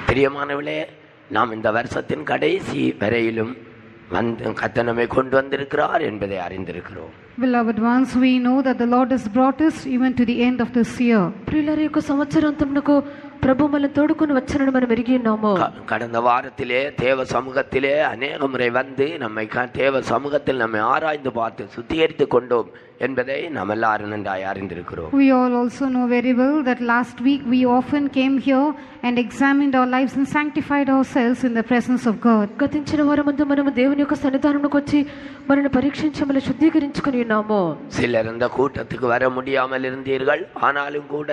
பிரியமானவர்களே, நாம் இந்த வருஷத்தின் கடைசி வரையிலும் வந்து கர்த்தர் நம்மை கொண்டு வந்திருக்கிறார் என்பதை அறிந்திருக்கிறோம். Beloved ones, we know that the Lord has brought us even to the end of this year. ప్రియులారా, ఈ సంవత్సరాంతమునకు ప్రభు మనల్ని తోడుకొని వచ్చానని మనం ఎరిగి ఉన్నాము. கடந்த வாரத்திலே தேவ சமூகத்திலே அநேக முறை வந்து நம்மை தேவ சமூகத்தில் நம்மை ஆராய்ந்து பார்த்து சுத்திகரித்து கொண்டோம் என்பதை நாம் எல்லாரும் நன்றாய் அறிந்திருக்கிறோம். We all also know very well that last week we often came here and examined our lives and sanctified ourselves in the presence of God. గతించిన వారమందు మనము దేవుని యొక్క సన్నిధానమునకు వచ్చి మనల్ని పరీక్షించి మనల్ని శుద్ధీకరించుకొని ఉన్నాము. சிலர் இந்த கூட்டத்துக்கு வர முடியாமல் இருந்தீர்கள். ஆனாலும் கூட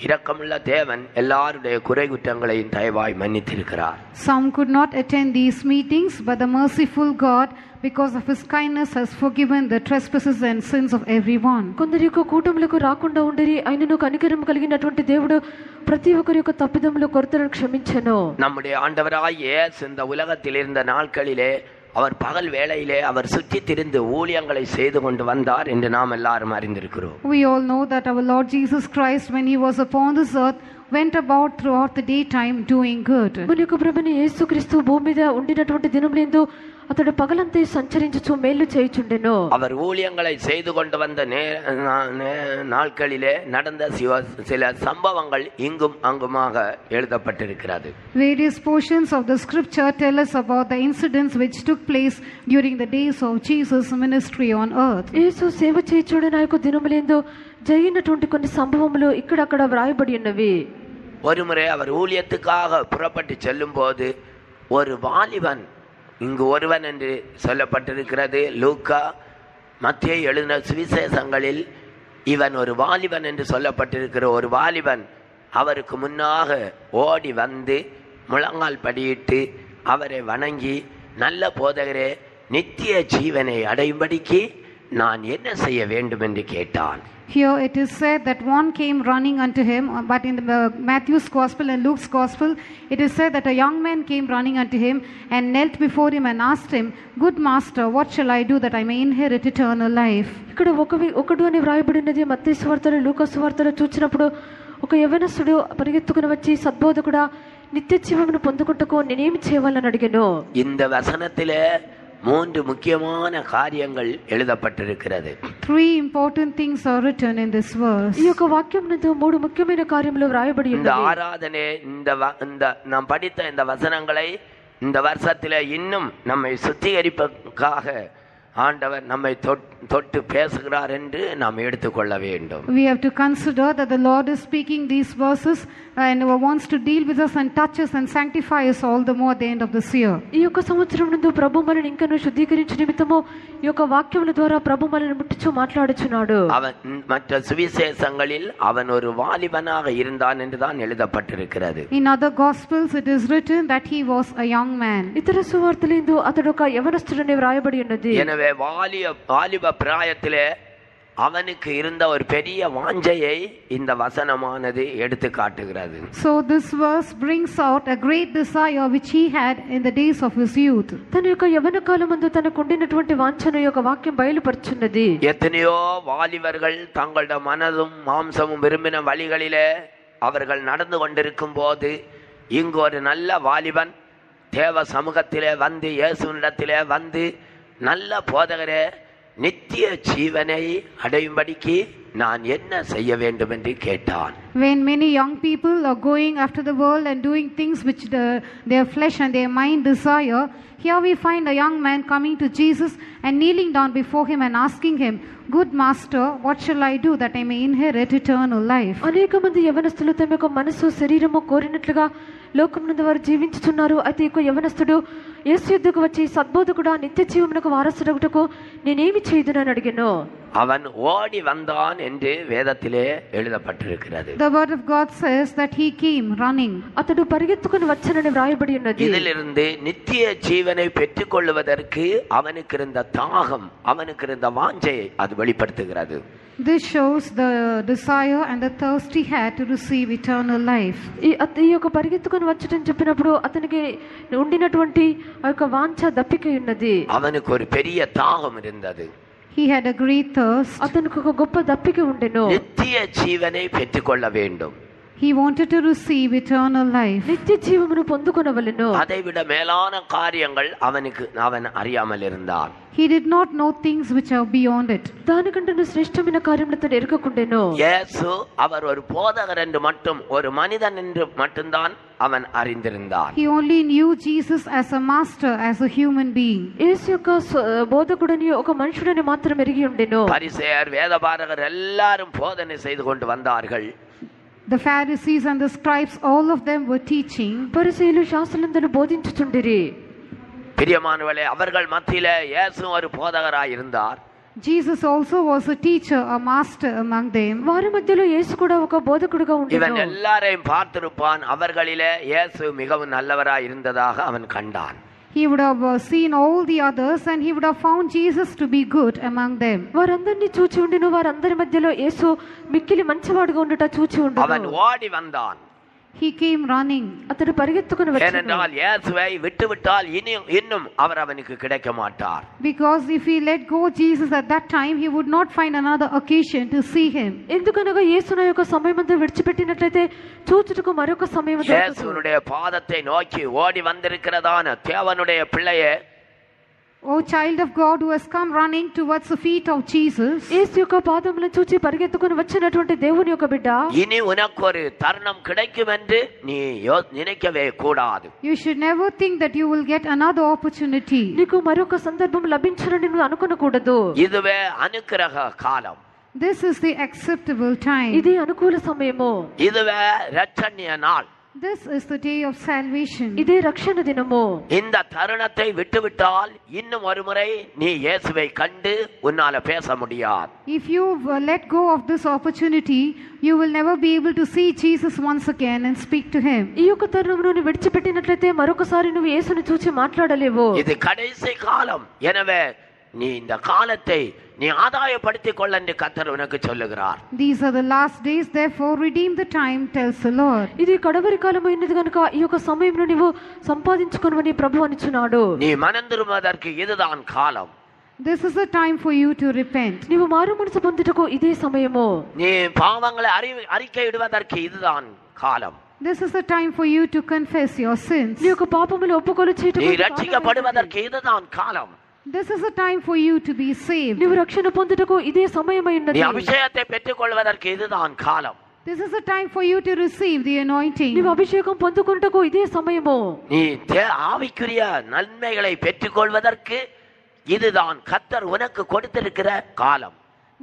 இரக்கமுள்ள தேவன் எல்லாருடைய குறை குற்றங்களையும் தயவாய் மன்னித்திருக்கிறார். Some could not attend these meetings, but the merciful God, because of his kindness, has forgiven the trespasses and sins of everyone. కొందరి యొక్క కూటములకు రాకుండా ఉండిరి, ఆయనను కనికరం కలిగినటువంటి దేవుడు ప్రతి ఒక్కరి యొక్క తప్పిదములు కొరతలను క్షమించెను. நம்முடைய ஆண்டவராய் இயேசு இந்த உலகத்தில் இருந்த நாட்களிலே அவர் பகல் வேளையிலே அவர் சுற்றி திரிந்து ஊழியங்களை செய்து கொண்டு வந்தார் என்று நாம் எல்லாரும் அறிந்திருக்கிறோம். We all know that our Lord Jesus Christ, when he was upon this earth, went about throughout the daytime doing good. మన యొక్క ప్రభుని యేసుక్రీస్తు భూమి మీద ఉండినటువంటి దినములందు అతడు పగలంతా సంచరించుచు మేలు చేయుచుండెను. அவர் ஊழியங்களை செய்து கொண்டு வந்த நாட்களிலே நடந்த சில சம்பவங்கள் இங்கும் அங்குமாக எழுதப்பட்டிருக்கிறது. Various portions of the scripture tell us about the incidents which took place during the days of Jesus' ministry on earth. యేసు సేవ చేయుచుండే ఆ యొక్క దినములందు జరిగినటువంటి కొన్ని సంభవములు ఇక్కడక్కడ వ్రాయబడి ఉన్నవి. ஒருமுறை அவர் ஊழியத்துக்காக புறப்பட்டு செல்லும் போது ஒரு வாலிபன், இங்கு ஒருவன் என்று சொல்லப்பட்டிருக்கிறது. லூக்கா, மத்தேயு எழுதின சுவிசேஷங்களில் இவன் ஒரு வாலிபன் என்று சொல்லப்பட்டிருக்கிற ஒரு வாலிபன் அவருக்கு முன்னாக ஓடி வந்து முழங்கால் படியிட்டு அவரை வணங்கி, நல்ல போதகரே, நித்திய ஜீவனை அடையும்படிக்கு நான் என்ன செய்ய வேண்டும் என்று கேட்டான். Here it is said that one came running unto him, but in the Matthew's gospel and Luke's gospel it is said that a young man came running unto him and knelt before him and asked him, Good master, what shall I do that I may inherit eternal life? ఇక్కడ ఒకడు అని వ్రాయబడినది. మత్తయి సువార్తలో, లూకా సువార్తలో చూచినప్పుడు ఒక యవనస్తుడు పరిగెత్తుకుని వచ్చి, సద్బోధకుడా, నిత్య జీవమును పొందుకొనుటకు నేనేమి చేయాలని అడిగాను. இந்த வசனத்திலே மூன்று முக்கியமான காரியங்கள் எழுதப்பட்டிருக்கிறது. Three important things are written in this verse. ఈ యొక్క వాక్యమునందు మూడు ముఖ్యమైన కార్యములు వ్రాయబడి இந்த ఉన్నవి. ஆராதனை இந்த நாம் படித்த இந்த வசனங்களை இந்த வருஷத்திலே இன்னும் நம்மை சுத்திகரிப்பதற்காக ஆண்டவர் நம்மை தொட்டு பேசுகிறார் என்று நாம் எடுத்துக்கொள்ள வேண்டும். We have to consider that the Lord is speaking these verses and wants to deal with us and touch us and sanctify us all the more at the end of this year. ఈ యొక్క సంవత్సరం నందు ప్రభు మనల్ని ఇంకను శుద్ధీకరించు నిమిత్తము ఈ యొక్క వాక్యముల ద్వారా ప్రభు మనల్ని ముట్టించు మాట్లాడుచున్నాడు. அவன் மற்ற சுவிசேஷங்களில் அவன் ஒரு வாலிபனாக இருந்தான் என்று தான் எழுதப்பட்டிருக்கிறது. In other gospels it is written that he was a young man. ఇతర సువార్తలందు అతడు ఒక యవనస్తుడని వ్రాయబడి ఉన్నది. எனவே வாலிப பிராயத்திலே அவனுக்கு இருந்த ஒரு பெரிய வாஞ்சையை இந்த வசனமானது எடுத்து காட்டுகிறது. So this verse brings out a great desire which he had in the days of his youth. తన యొక్క యవన కాలమందు తనకు ఉండినటువంటి వాంఛను యొక్క వాక్యం బయలుపరుచున్నది. எத்தனையோ வாலிபர்கள் தங்களுடைய மனதும் மாம்சமும் விரும்பின வழிகளிலே அவர்கள் நடந்து கொண்டிருக்கும் போது இங்கு ஒரு நல்ல வாலிபன் தேவ சமூகத்திலே வந்து, இயேசுவினிடத்திலே வந்து, நல்ல போதகரே, நித்திய ஜீவனை அடையும்படிக்கு நான் என்ன செய்ய வேண்டும் என்று கேட்டான். When many young people are going after the world and doing things which their flesh and their mind desire, here we find a young man coming to Jesus and kneeling down before him and asking him, Good master, what shall I do that I may inherit eternal life? అనేక మంది యవనస్తులు తమ యొక్క మనసు శరీరము కోరినట్లుగా లోకమునందు వారు జీవించుచున్నారు. అయితే ఈ యవనస్తుడు యేసు యొద్దకు వచ్చి, సద్బోధకుడా, నిత్య జీవమునకు వారసుడగుటకు నేనేమి చేయుదునని అడిగాను. அவன் ஓடி வந்தான் என்று வேதத்திலே எழுதப்பட்டிருக்கிறது. The word of God says that he came running. అతడు పరిగెత్తుకుని వచ్చానని వ్రాయబడి ఉన్నది. இதிலிருந்து நித்திய ஜீவனை பெற்றுக்கொள்வதற்கு அவனுக்கு இருந்த தாகம், அவனுக்கு இருந்த வாஞ்சையை அது வெளிப்படுத்துகிறது. This shows the desire and the thirst he had to receive eternal life. ఈ యొక్క పరిగెత్తుకుని వచ్చటని చెప్పినప్పుడు అతనికి ఉండినటువంటి ఆ యొక్క వాంఛ దప్పిక ఉన్నది. அவனுக்கு ஒரு பெரிய தாகம் இருந்தது. He had a great thirst. అతనికి ఒక గొప్ప దప్పిక ఉండెను. நித்திய ஜீவனை பெற்றுக்கொள்ள வேண்டும். He wanted to receive eternal life. నిత్య జీవమును పొందుకొనవలెను. அதைவிட மேலான காரியங்கள் அவன் அறியாமல் இருந்தான். He did not know things which are beyond it. దానికంటే శ్రేష్టమైన కార్యములతో ఎరుగకుండెను. இயேசு அவர் ஒரு போதகர் என்று மட்டும், ஒரு மனிதன் என்று மட்டும்தான் அவன் அறிந்திருந்தான். He only knew Jesus as a master, as a human being. యేసు యొక్క బోధకుడని ఒక మనుషుడని మాత్రం ఎరిగి ఉండెను. பரிசேயர் வேதபாரகர் எல்லாரும் போதனை செய்து கொண்டு வந்தார்கள். The Pharisees and the scribes, all of them were teaching. పరిసయ్యులు శాస్త్రులందరూ బోధించుచుండిరి. பிரியமானவர்களே, அவர்கள் மத்தியிலே இயேசு ஒரு போதகராய் இருந்தார். Jesus also was a teacher, a master among them. వారి మధ్యలో యేసు కూడా ఒక బోధకుడుగా ఉండెను. இவன் எல்லாரையும் பார்த்திருப்பான். அவர்களிலே இயேசு மிகவும் நல்லவராய் இருந்ததாக அவன் கண்டான். He would have seen all the others and he would have found Jesus to be good among them. వారందరిని చూచి ఉండెను. వారందరి మధ్యలో యేసు మిక్కిలి మంచివాడుగా ఉండుట చూచి ఉండెను. அவன் ஓடி வந்தான். He came running. అతడు పరిగెత్తుకుని వచ్చాడు. ஏனென்றால் இயேசுவை விட்டுவிட்டால் இன்னும் அவர் அவனுக்கு கிடைக்க மாட்டார். Because if he let go Jesus at that time, he would not find another occasion to see him. ఎందుకనగా యేసును యొక్క సమయమంతా విడిచిపెట్టినట్లయితే చూచుటకు మరొక సమయం దొరకదు. இயேசுனுடைய பாதத்தை நோக்கி ஓடி வந்திருக்கிறதான தேவனுடைய பிள்ளையே, O child of God who has come running towards the feet of Jesus, యేసు యొక్క పాదములను చూచి పరిగెత్తుకుని వచ్చినటువంటి దేవుని యొక్క బిడ్డ, இனி உனக்கு ஒரு தருணம் கிடைக்கும் என்று நீ நினைக்கவே கூடாது. you should never think that you will get another opportunity. నీకు మరొక సందర్భం లభించునని నువ్వు అనుకోకూడదు. இதுவே அனுக்கிரக காலம். This is the acceptable time. ఇది అనుకూల సమయము. இதுவே இரட்சணிய நாள். This is the day of salvation. ఇదే రక్షణ దినము. இந்த தருணத்தை விட்டுவிட்டால் இன்னும் ஒரு முறை நீ இயேசுவை கண்டு உன்னால பேச முடியாது. If you let go of this opportunity, you will never be able to see Jesus once again and speak to him. ఈ యొక్క తరుణమును విడిచిపెట్టినట్లయితే మరొకసారి నువ్వు యేసును చూచి మాట్లాడలేవు. இது கடைசி காலம். எனவே நீ இந்த காலத்தை நீ ஆதாயப்படுத்திக் கொள்ள என்று கர்த்தர் உனக்கு சொல்லுகிறார். These are the last days, therefore redeem the time, tells the Lord. ఇది కడవరి కాలమైనది గనుక ఈ యొక్క సమయంలో నీవు సంపాదించుకొనుమని ప్రభువు అనుచున్నాడు. நீ மனம் திரும்புவதற்கு இதுதான் காலம். This is the time for you to repent. నీవు మారు మనసు పొందుటకు ఇదే సమయము. நீ பாவங்களை அறிக்கையிடுவதற்கு இதுதான் காலம். This is the time for you to confess your sins. నీ యొక్క పాపములు ఒప్పుకొలు நீ చేయుటకు ரட்சிக்கப்படுவதற்கு இதுதான் காலம். This is the time for you to be saved. నీవు రక్షణ పొందుటకు ఇదే సమయమై நீ ఉన్నది. அபிஷேகத்தை பெற்றுக் கொள்வதற்கு இதுதான் காலம். This is the time for you to receive the anointing. నీవు అభిషేకం పొందుకొనుటకు ఇదే సమయము. நீ ஆவிக்குரிய நன்மைகளை பெற்றுக் கொள்வதற்கு இதுதான் கர்த்தர் உனக்கு கொடுத்திருக்கிற காலம்.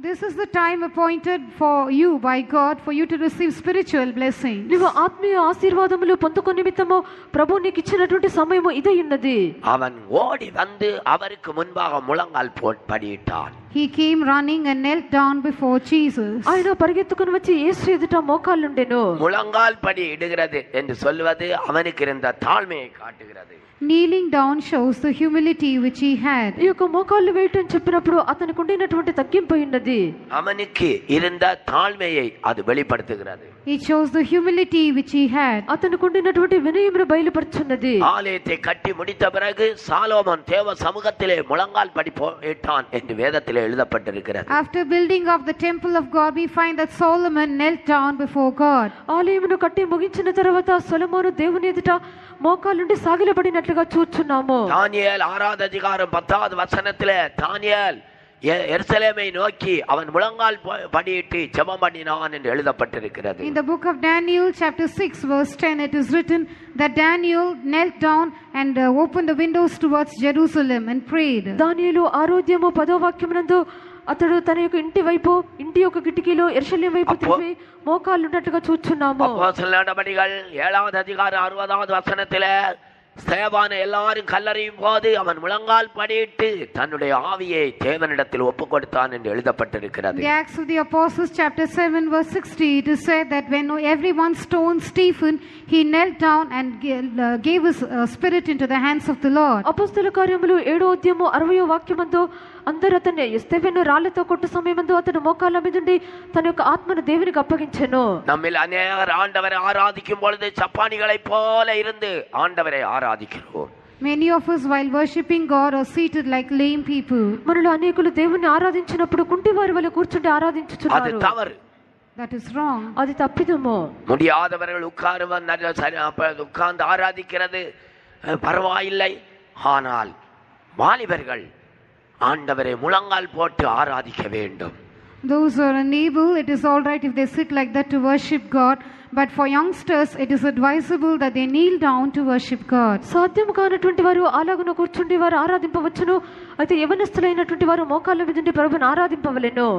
This is the time appointed for you by God for you to receive spiritual blessings. నీవు ఆత్మీయ ఆశీర్వాదములు పొందుకొను నిమిత్తము ప్రభువు నీకు ఇచ్చినటువంటి సమయము ఇదే ఉన్నది. அவன் ஓடி வந்து அவருக்கு முன்பாக முழங்கால் படியிட்டான். He came running and knelt down before Jesus. ఆయన పరిగెత్తుకుని వచ్చి యేసు ఎదుట మోకాళ్ళుండెను. முழங்கால் படி இடுகிறது என்று சொல்வது அவனுக்கு இருந்த தாழ்மையை காட்டுகிறது. Kneeling down shows the humility which he had. ఈ యొక్క మోకాళ్ళు వేయటం చెప్పినప్పుడు అతనికి ఉండినటువంటి తగ్గింపు ఉన్నది. அவனுக்கு இருந்த தாழ்மையை அது வெளிப்படுத்துகிறது. It shows the humility which he had. అతనికి ఉండినటువంటి వినయమును బయలుపరుచున్నది. ஆலயத்தை கட்டி முடித்த பிறகு சாலோமோன் தேவ சமூகத்திலே முழங்கால் படி போயிட்டான் என்று வேதத்திலே எழுதப்பட்டிருக்கிறது. After building of the temple of God, we find that Solomon knelt down before God. ఆలయమును కట్టి ముగించిన తర్వాత సొలొమోను దేవుని ఎదుట మోకాళ్ళుండి సాగిలపడినట్లుగా చూచున్నాము. தானியேல் 6வது அதிகாரம் 10வது வசனத்திலே தானியேல் எருசலேமை நோக்கி அவன் முழங்கால் படியிட்டு ஜெபம் பண்ணினான் என்று எழுதப்பட்டிருக்கிறது. In the book of Daniel chapter 6 verse 10 it is written that Daniel knelt down and opened the windows towards Jerusalem and prayed. దానియేలు ఆరోధ్యము 10వ వాక్యమునందు అతడు తన యొక్క ఇంటి వైపు ఇంటి యొక్క కిటికీలో యెరూషలేము వైపు తిరిగి మోకాళ్ళు ఉన్నట్టుగా చూచున్నాము. அப்போஸ்தலர் நடபடிகள் 7வது அதிகாரம் 60வது வசனத்திலே ஸ்தேவானை எல்லாரும் கல்லறையும் போது அவன் முழங்கால் படியிட்டு தன்னுடைய ஆவியை தேவனிடத்தில் ஒப்பு கொடுத்தான் என்று எழுதப்பட்டிருக்கிறது. The Acts of the Apostles chapter 7 verse 60 it is said that when everyone stoned Stephen, he knelt down and gave his spirit into the hands of the Lord. అపొస్తలుల కార్యములు 7వ అధ్యాయము 60వ వాక్యమందు అందరూ అతన్ని స్తెఫెను రాళ్లతో కొట్టు సమయమందు అతడు మోకాళ్ళ మీద ఉండి తన యొక్క ఆత్మను దేవునికి అప్పగించెను. நம்மில் அநேகர் ஆண்டவரை ஆராதிக்கும் பொழுது சப்பானிகளைப் போல இருந்து ஆண்டவரை ஆராதிக்கிறோம். Many of us while worshipping God are seated like lame people. మనలో అనేకులు దేవుని ఆరాధించినప్పుడు కుంటివారి వలె కూర్చుండి அது ఆరాధించుచున్నారు. தவறு. That is wrong. అది తప్పిదము. முடியாதவர்கள் உட்கார்ந்து ஆராதிக்கிறது பரவாயில்லை, ஆனால் வாலிபர்கள் ஆண்டவரை முழங்கால் போட்டு ஆராதிக்க வேண்டும். Those who are unable, it is all right if they sit like that to worship God, but for youngsters it is advisable that they kneel down to worship God. సాధ్యం కానటువంటి వారు అలాగున కూర్చుండి వారు ఆరాధింపవచ్చును. అయితే యవనస్తులైనటువంటి వారు మోకాళ్ళ మీద ఉండి ప్రభువును ఆరాధింపవలెను.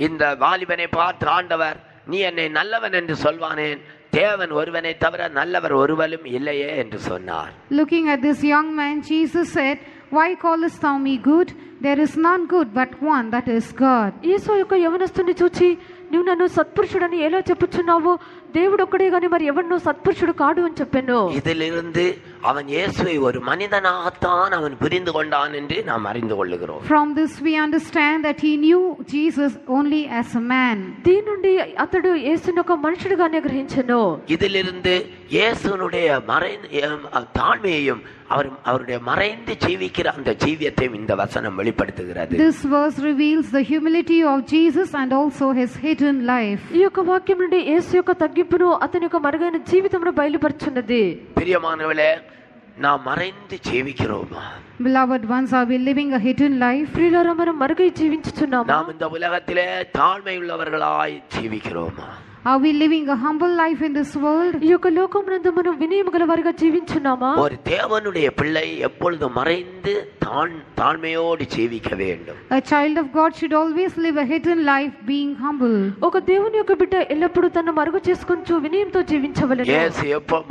இந்த வாலிபனை பார்த்து ஆண்டவர், நீ என்னை நல்லவன் என்று சொல்வானேன், தேவன் ஒருவனை தவிர நல்லவர் ஒருவரும் இல்லையே என்று சொன்னார். Looking at this young man, Jesus said, why callest thou me good? There is none good but one, that is God. యేసు యొక్క యవనస్తుని చూచి, నువ్వు నన్ను సత్పురుషుడని ఎలా చెప్పుచున్నావు? దేవుడు ఒక్కడే గాని మరి ఎవరినో సత్పురుషుడు కాడు అని చెప్పాను. இதிலிருந்து அவன் இயேசுவை ஒரு மனிதனாகத்தான் அவன் புரிந்து கொண்டான் என்று நாம் அறிந்து கொள்ளுகிறோம். From this we understand that he knew Jesus only as a man. దీని నుండి అతడు యేసుని ఒక మనుషుడిగానే గ్రహించెను. இதிலிருந்து இயேசுனுடைய தாழ்மையையும் அவருடைய மறைந்து ஜீவிக்கிற அந்த ஜீவியத்தையும் இந்த வசனம் வெளிப்படுத்துகிறது. This verse reveals the humility of Jesus and also his hidden life. ఈ యొక్క వాక్యం నుండి యేసు యొక్క తగ్గింపును అతని యొక్క మరుగైన జీవితంలో బయలుపరుచున్నది. பிரியமானவர்களே, நாம் மறைந்து ஜீவிக்கிறோமா? Beloved ones, are we living a hidden life? ప్రియులారా, మనం మరుగై జీవించుచున్నామా? நாம் இந்த உலகத்திலே தாழ்மை உள்ளவர்களாய் ஜீவிக்கிறோமா? Are we living a humble life in this world? ఈ యొక్క లోకమునందు మనం వినయము గలవారిగా జీవించున్నామా? ஒரு தேவனுடைய பிள்ளை எப்பொழுதும் மறைந்து தாழ்மையோடு ஜீவிக்க வேண்டும். A child of God should always live a hidden life, being humble. ఒక దేవుని యొక్క బిడ్డ ఎల్లప్పుడూ తన మరుగు చేసుకొనుచు వినయంతో జీవించవలెను. యేసు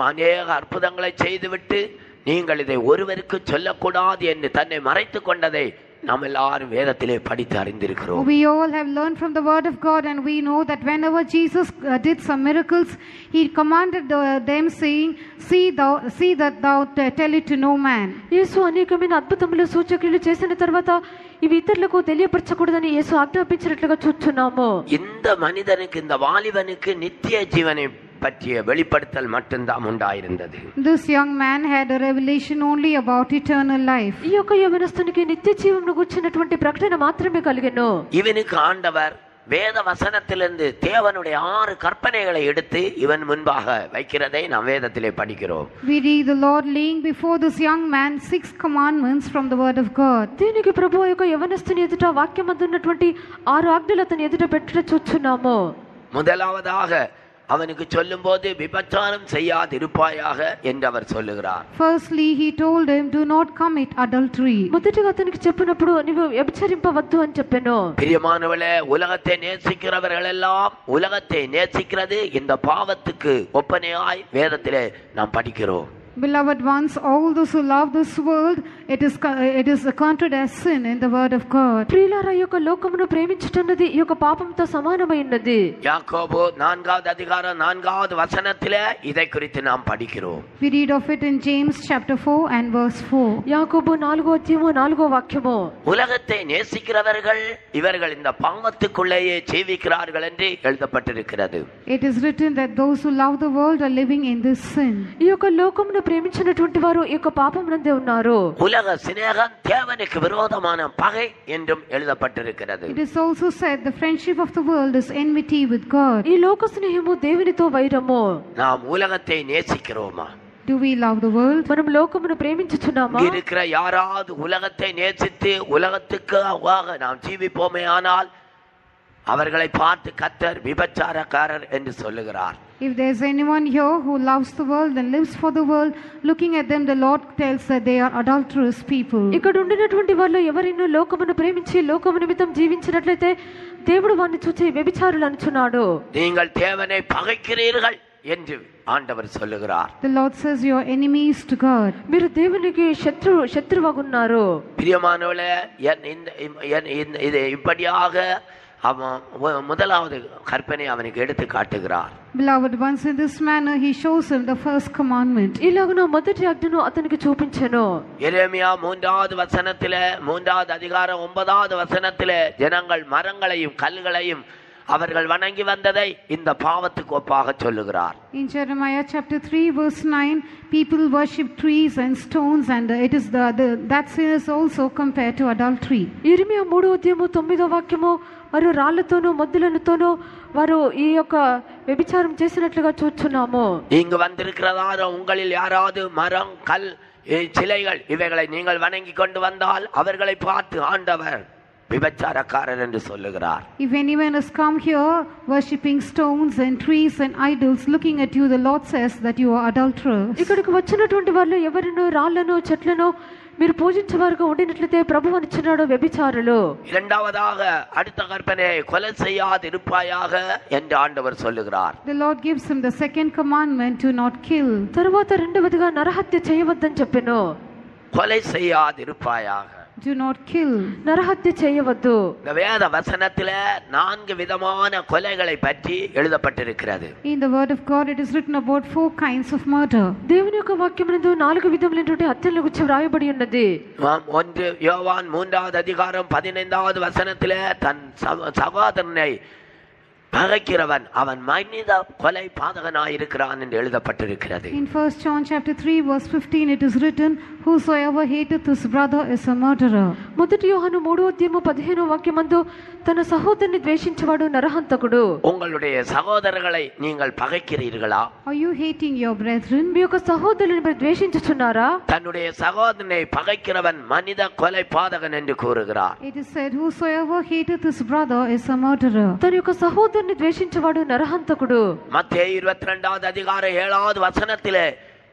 అనేక అద్భుతங்களை செய்துவிட்டு நீங்கள் இதை ஒருவருக்கு சொல்லக்கூடாது என்று தன்னை மறைத்துக் கொண்டதை நாம் எல்லாரும் வேதத்திலே படித்து அறிந்திருக்கிறோம். We all have learned from the word of God, and we know that whenever Jesus did some miracles, he commanded them saying, see that thou tell it to no man. యేసు అనేకమైన అద్భుతములు సూచక్రియలు చేసిన తర్వాత ఇవి ఇతరులకు తెలియపరచకూడదని యేసు ఆజ్ఞాపించినట్లుగా చూస్తున్నాము. இந்த மனிதனுக்கு, இந்த வாலிபனுக்கு நித்திய ஜீவனை பற்றிய வெளிப்படுத்தல் மட்டும்தான் உண்டாயிருந்தது. This young man had a revelation only about eternal life. ఈ యొక్క యవనస్తునికి నిత్య జీవమును గురించినటువంటి ప్రకటన మాత్రమే కలిగెను. இவனுக்கு ஆண்டவர் வேத வசனத்திலிருந்து தேவனுடைய 6 கற்பனைகளை எடுத்து இவன் முன்பாக வைக்கிறதை நாம் வேதத்திலே படிக்கிறோம். We read the Lord laying before this young man 6 commandments from the word of God. దీనికి ప్రభువు యొక్క యవనస్తుని ఎదుట వాక్యమందు ఉన్నటువంటి 6 ఆజ్ఞలు అతని ఎదుట పెట్టుట చూస్తున్నాము. முதலாவதாக அவனுக்கு சொல்லும்போது விபச்சாரம் செய்யாதிருப்பாயாக என்று அவர் சொல்லுகிறார். Firstly, he told him, do not commit adultery. మొదటిగా అతనికి చెప్పినప్పుడు నీవు వ్యభిచరింపవద్దు అని చెప్పాను. பிரியமானவர்களே, உலகத்தை நேசிக்கிறவர்கள் எல்லாம் உலகத்தை நேசிக்கிறது இந்த பாவத்துக்கு ஒப்பனையாய் வேதத்திலே நாம் படிக்கிறோம். Beloved ones, all those who love this world, it is accounted as sin in the word of God. ప్రియులారా, యొక్క లోకమును ప్రేమించుటన్నది ఈ యొక్క పాపంతో సమానమైనది. யாக்கோபு 4வது அதிகாரம் 4வது வசனத்திலே இதை குறித்து நாம் படிக்கிறோம். We read of it in James chapter 4 and verse 4. యాకోబు 4వ అధ్యాయము 4వ వాక్యము. உலகத்தை நேசிக்கிறவர்கள் இவர்கள் இந்த பாவத்துக்குள்ளேயே ஜீவிக்கிறார்கள் என்று எழுதப்பட்டிருக்கிறது. It is written that those who love the world are living in this sin. ఈ యొక్క లోకమును ప్రేమించినటువంటి వారు ఈ యొక్క పాపమునందే ఉన్నారు. உலக சிநேகம் தேவனுக்கு விரோதமான பகை என்றும் எழுதப்பட்டிருக்கிறது. It is also said the friendship of the world is enmity with God. ఈ లోక స్నేహము దేవునితో వైరము. நாம் உலகத்தை நேசிக்கிறோமா? Do we love the world? మనం లోకమును ప్రేమించుచున్నామా? இருக்கிற யாராவது உலகத்தை நேசித்து உலகத்துக்காக நாம் ஜீவிப்போமே ஆனால் அவர்களை பார்த்து கர்த்தர் விபச்சாரக்காரர் என்று சொல்லுகிறார். If there is anyone here who loves the world and lives for the world, looking at them the Lord tells that they are adulterous people. ఇక్కడ ఉండినటువంటి వాళ్ళు ఎవరైనా లోకమును ప్రేమించి లోకము నిమిత్తం జీవించినట్లయితే దేవుడు వారిని చూచి వ్యభిచారులు అనుచున్నాడు. நீங்கள் தேவனை பகைக்கிறீர்கள் என்று ஆண்டவர் சொல்லுகிறார். The Lord says you are enemies to God. మీరు దేవునికి శత్రువుగున్నారు. பிரியமானவர்களே, இது இப்படியாக முதலாவது கற்பனை அவனுக்கு எடுத்து காட்டுகிறார். Beloved ones, in this manner he shows him the first commandment. ఇలాగున మొదటి ఆజ్ఞను అతనికి చూపించెను. எரேமியா 3வது வசனத்திலே 3வது அதிகாரம் 9வது வசனத்திலே ஜனங்கள் மரங்களையும் கல்லுகளையும் அவர்கள் வணங்கி வந்ததை இந்த பாவத்துக்கு ஒப்பாக சொல்லுகிறார். In Jeremiah chapter 3 verse 9, people worship trees and stones, and it is that sin is also compared to adultery. ఇర్మియా 3వ అధ్యాయము 9వ వాక్యము వారు రాళ్లతోనూ మొద్దులతోనూ వారు ఈ యొక్క వ్యభిచారం చేసినట్లుగా చూస్తున్నాము. இங்கு வந்திருக்கிறதான உங்களில் யாராவது மரம், கல், சிலைகள் இவைகளை நீங்கள் வணங்கி கொண்டு வந்தால் அவர்களை பார்த்து ஆண்டவர் விபச்சாரக்காரர் என்று சொல்லுகிறார். If anyone has come here worshipping stones and trees and idols, looking at you, the Lord says that you are adulterers. ఇక్కడికి వచ్చినటువంటి వాళ్ళు ఎవరినో రాళ్లను చెట్లను మీరు పూజించేవారుగా ఉండినట్లయితే ప్రభువు అనిచున్నాడు వ్యభిచారులు. இரண்டாவதாக அடுத்த கற்பனை கொலை செய்யாதிருப்பாயாக என்று ஆண்டவர் சொல்லுகிறார். The Lord gives him the second commandment to not kill. తరువాత రెండవదిగా నరహత్య చేయవద్దని చెప్పెను. கொலை செய்யாதிருப்பாயாக, do not kill. நரஹத்ய செய்யவద్దు. இந்த வேத வசனத்தில 4 விதமான கொலைகளை பற்றி எழுதப்பட்டிருக்கிறது. In the word of God it is written about 4 kinds of murder. దేవుని యొక్క వాక్యమునందు 4 విధములైనటువంటి హత్యల గురించి వ్రాయబడి ఉన్నది. 1 யோவான் 3வது அதிகாரம் 15வது வசனத்தில தன் சகோதரனை பகைக்கிறவன் அவன் மனித கொலை பாதகனாய் இருக்கிறான் என்று எழுதப்பட்டிருக்கிறது. In 1 John chapter 3 verse 15 it is written, whosoever hateth his brother is a murderer. మొదటి యోహాను 3:15 వాక్యమందు తన సహోదరుని ద్వేషించువాడు నరహంతకుడు. உங்களுடைய சகோதரர்களை நீங்கள் பகைக்கிறீர்களா? Are you hating your brethren? మీ యొక్క సహోదరుని మీరు ద్వేషించుచున్నారా? தன்னுடைய சகோதரனை பகைக்கிறவன் மனித கொலை பாதகன் என்று கூறுகிறார். It is said, whosoever hateth his brother is a murderer. తన యొక్క సహోదరుని ద్వేషించువాడు నరహంతకుడు. மத்தேயு 22வது அதிகாரம் 7வது வசனத்திலே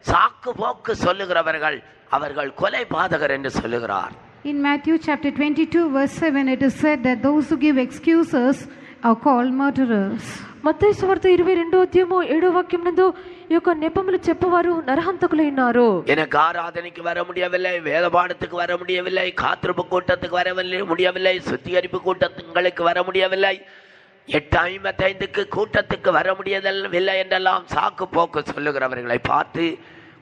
சாக்கு போக்கு சொல்லுகிறவர்கள் அவர்கள் கொலை பாதகர் என்று சொல்லுகிறார். In Matthew chapter 22 verse 7 it is said that those who give excuses are called murderers. మత్తయి సువార్త 22:7 వాక్యం నందు ఈ యొక్క నెపములు చెప్పవారు నరహంతకులై ఉన్నారు. எனக்கு ஆராதனைக்கு வர முடியவில்லை, வேத பாடத்துக்கு வர முடியவில்லை, காத்திருப்பு கூட்டத்துக்கு வர முடியவில்லை, சுத்திகரிப்பு கூட்டங்களுக்கு வர முடியவில்லை, 8:55க்கு கூட்டத்துக்கு வர முடியவில்லை என்றெல்லாம் சாக்கு போக்கு சொல்லுகிறவர்களை பார்த்து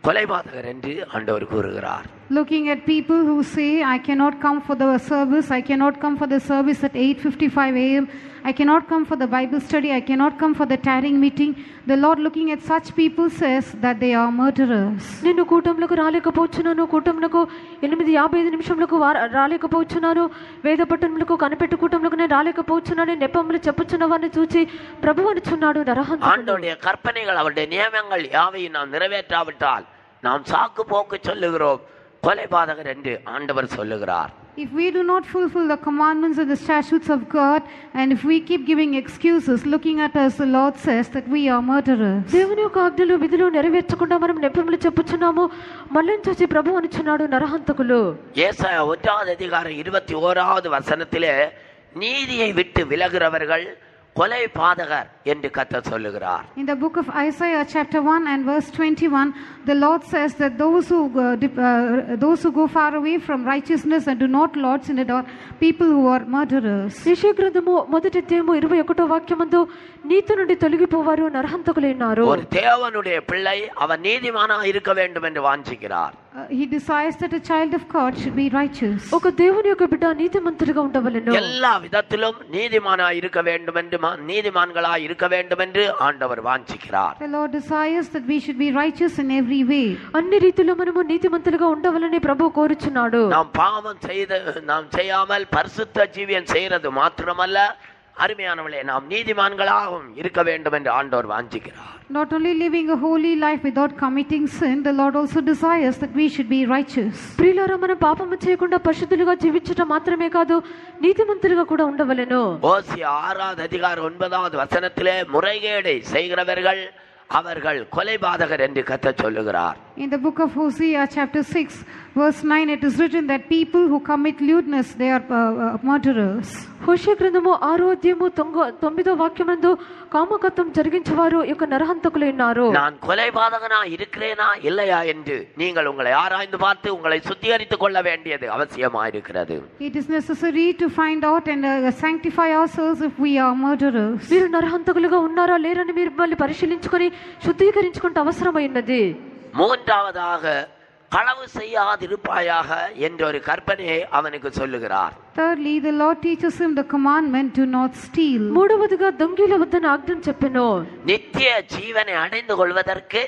கொலைபாதகர் என்று ஆண்டவர் கூறுகிறார். Looking at people who say, I cannot come for the service, I cannot come for the service at 8:55 a.m., I cannot come for the Bible study, I cannot come for the tarrying meeting. The Lord looking at such people says that they are murderers. నేను కూటంలకు రాలేకపోతున్నాను, కూటంలకు 8:55 నిమిషములకు రాలేకపోతున్నాను, వేద పట్టణములకు కనిపెట్టు కూటంలకు నేను రాలేకపోతున్నాను, నెపములు చెప్పుచున్నవారిని చూచి ప్రభువు అనుచున్నాడు నరహంతకుడు. ஆண்டவருடைய கற்பனைகள் அவருடைய நியமங்கள் யாவையும் நாம் நிறைவேற்றாவிட்டால் நாம் சாக்கு போக்கு சொல்லுகிறோம், கொலைபாதகர் என்று ஆண்டவர் சொல்லுகிறார். If we do not fulfill the commandments and the statutes of God, and if we keep giving excuses, looking at us, the Lord says that we are murderers. దేవుని యొక్క ఆజ్ఞలు విధులు నెరవేర్చకుండా మనం నెపములు చెప్పుచున్నాము, మళ్ళీ చూసి ప్రభువు అనుచున్నాడు నరహంతకులు. ஏசாயா 1வது அதிகாரம் 21வது வசனத்திலே நீதியை விட்டு விலகுறவர்கள் கொலை பாதகர் என்று கர்த்தர் சொல்லுகிறார். In the book of Isaiah chapter 1 and verse 21, the Lord says that those who go far away from righteousness and do not lords in it are people who are murderers. యెషయా గ్రంథము 1వ అధ్యాయము 21వ వాక్యమందు నీతి నుండి తొలగిపోవారు నరహంతకులై ఉన్నారు. ஒரு தேவனுடைய பிள்ளை அவன் நீதிமானா இருக்க வேண்டும் என்று வாஞ்சிக்கிறார். He desires that a child of God should be righteous. ఒక దేవుని యొక్క బిడ్డ నీతిమంతుడిగా ఉండవలెను. எல்லா விதத்திலும் நீதிமானா இருக்க வேண்டும் என்று நீதிமான்களாய் இருக்க வேண்டும் என்று ஆண்டவர் வாஞ்சிக்கிறார். The Lord desires that we should be righteous in every way. అన్ని రీతిలో మనము నీతిమంతులుగా ఉండవలని ప్రభువు కోరుచున్నాడు. நாம் பாவம் நாம் செய்யாமல் பரிசுத்த ஜீவியம் செய்யறது மாத்திரமல்ல, அருமையானவளே, நாம் நீதிமான்களாகவும் இருக்க வேண்டும் என்று ஆண்டவர் வாஞ்சிக்கிறார். Not only living a holy life without committing sin, the Lord also desires that we should be righteous. ప్రియులారా, మనం పాపము చేయకుండా పరిశుద్ధులుగా జీవించడం మాత్రమే కాదు, నీతిమంతులుగా కూడా ఉండవలెను. ஓசியா 6வது அதிகாரம் 9வது வசனத்திலே முறைகேடை செய்கிறவர்கள் அவர்கள் கொலைபாதகர் என்று கர்த்தர் சொல்லுகிறார். In the book of Hosea chapter 6 verse 9 it is written that people who commit lewdness they are murderers. హోషేయ గ్రంథము 6వ అధ్యాయము 9వ వాక్యమందు కామకత్వం జరిగించేవారు యొక్క నరహంతకులై ఉన్నారు. நான் கொலைபாதகனா இருக்கிறேனா இல்லையா என்று நீங்கள் உங்களை ஆராய்ந்து பார்த்து உங்களை சுத்திகரித்துக் கொள்ள வேண்டியது அவசியமாயிருக்கிறது. It is necessary to find out and sanctify ourselves if we are murderers. మీరు నరహంతకులుగా ఉన్నారా లేరని మీరు మళ్ళీ పరిశీలించుకొని శుద్ధీకరించుకుంటే అవసరమైనది. மூன்றாவதாக களவு செய்யாதிருப்பாயாக என்ற ஒரு கற்பனையை அவனுக்கு சொல்லுகிறார். Thirdly, the Lord teaches him the commandment to not steal. మూడవదిగా దొంగిల వద్దని ఆజ్ఞను చెప్పెను. நித்திய ஜீவனை அடைந்து கொள்வதற்கு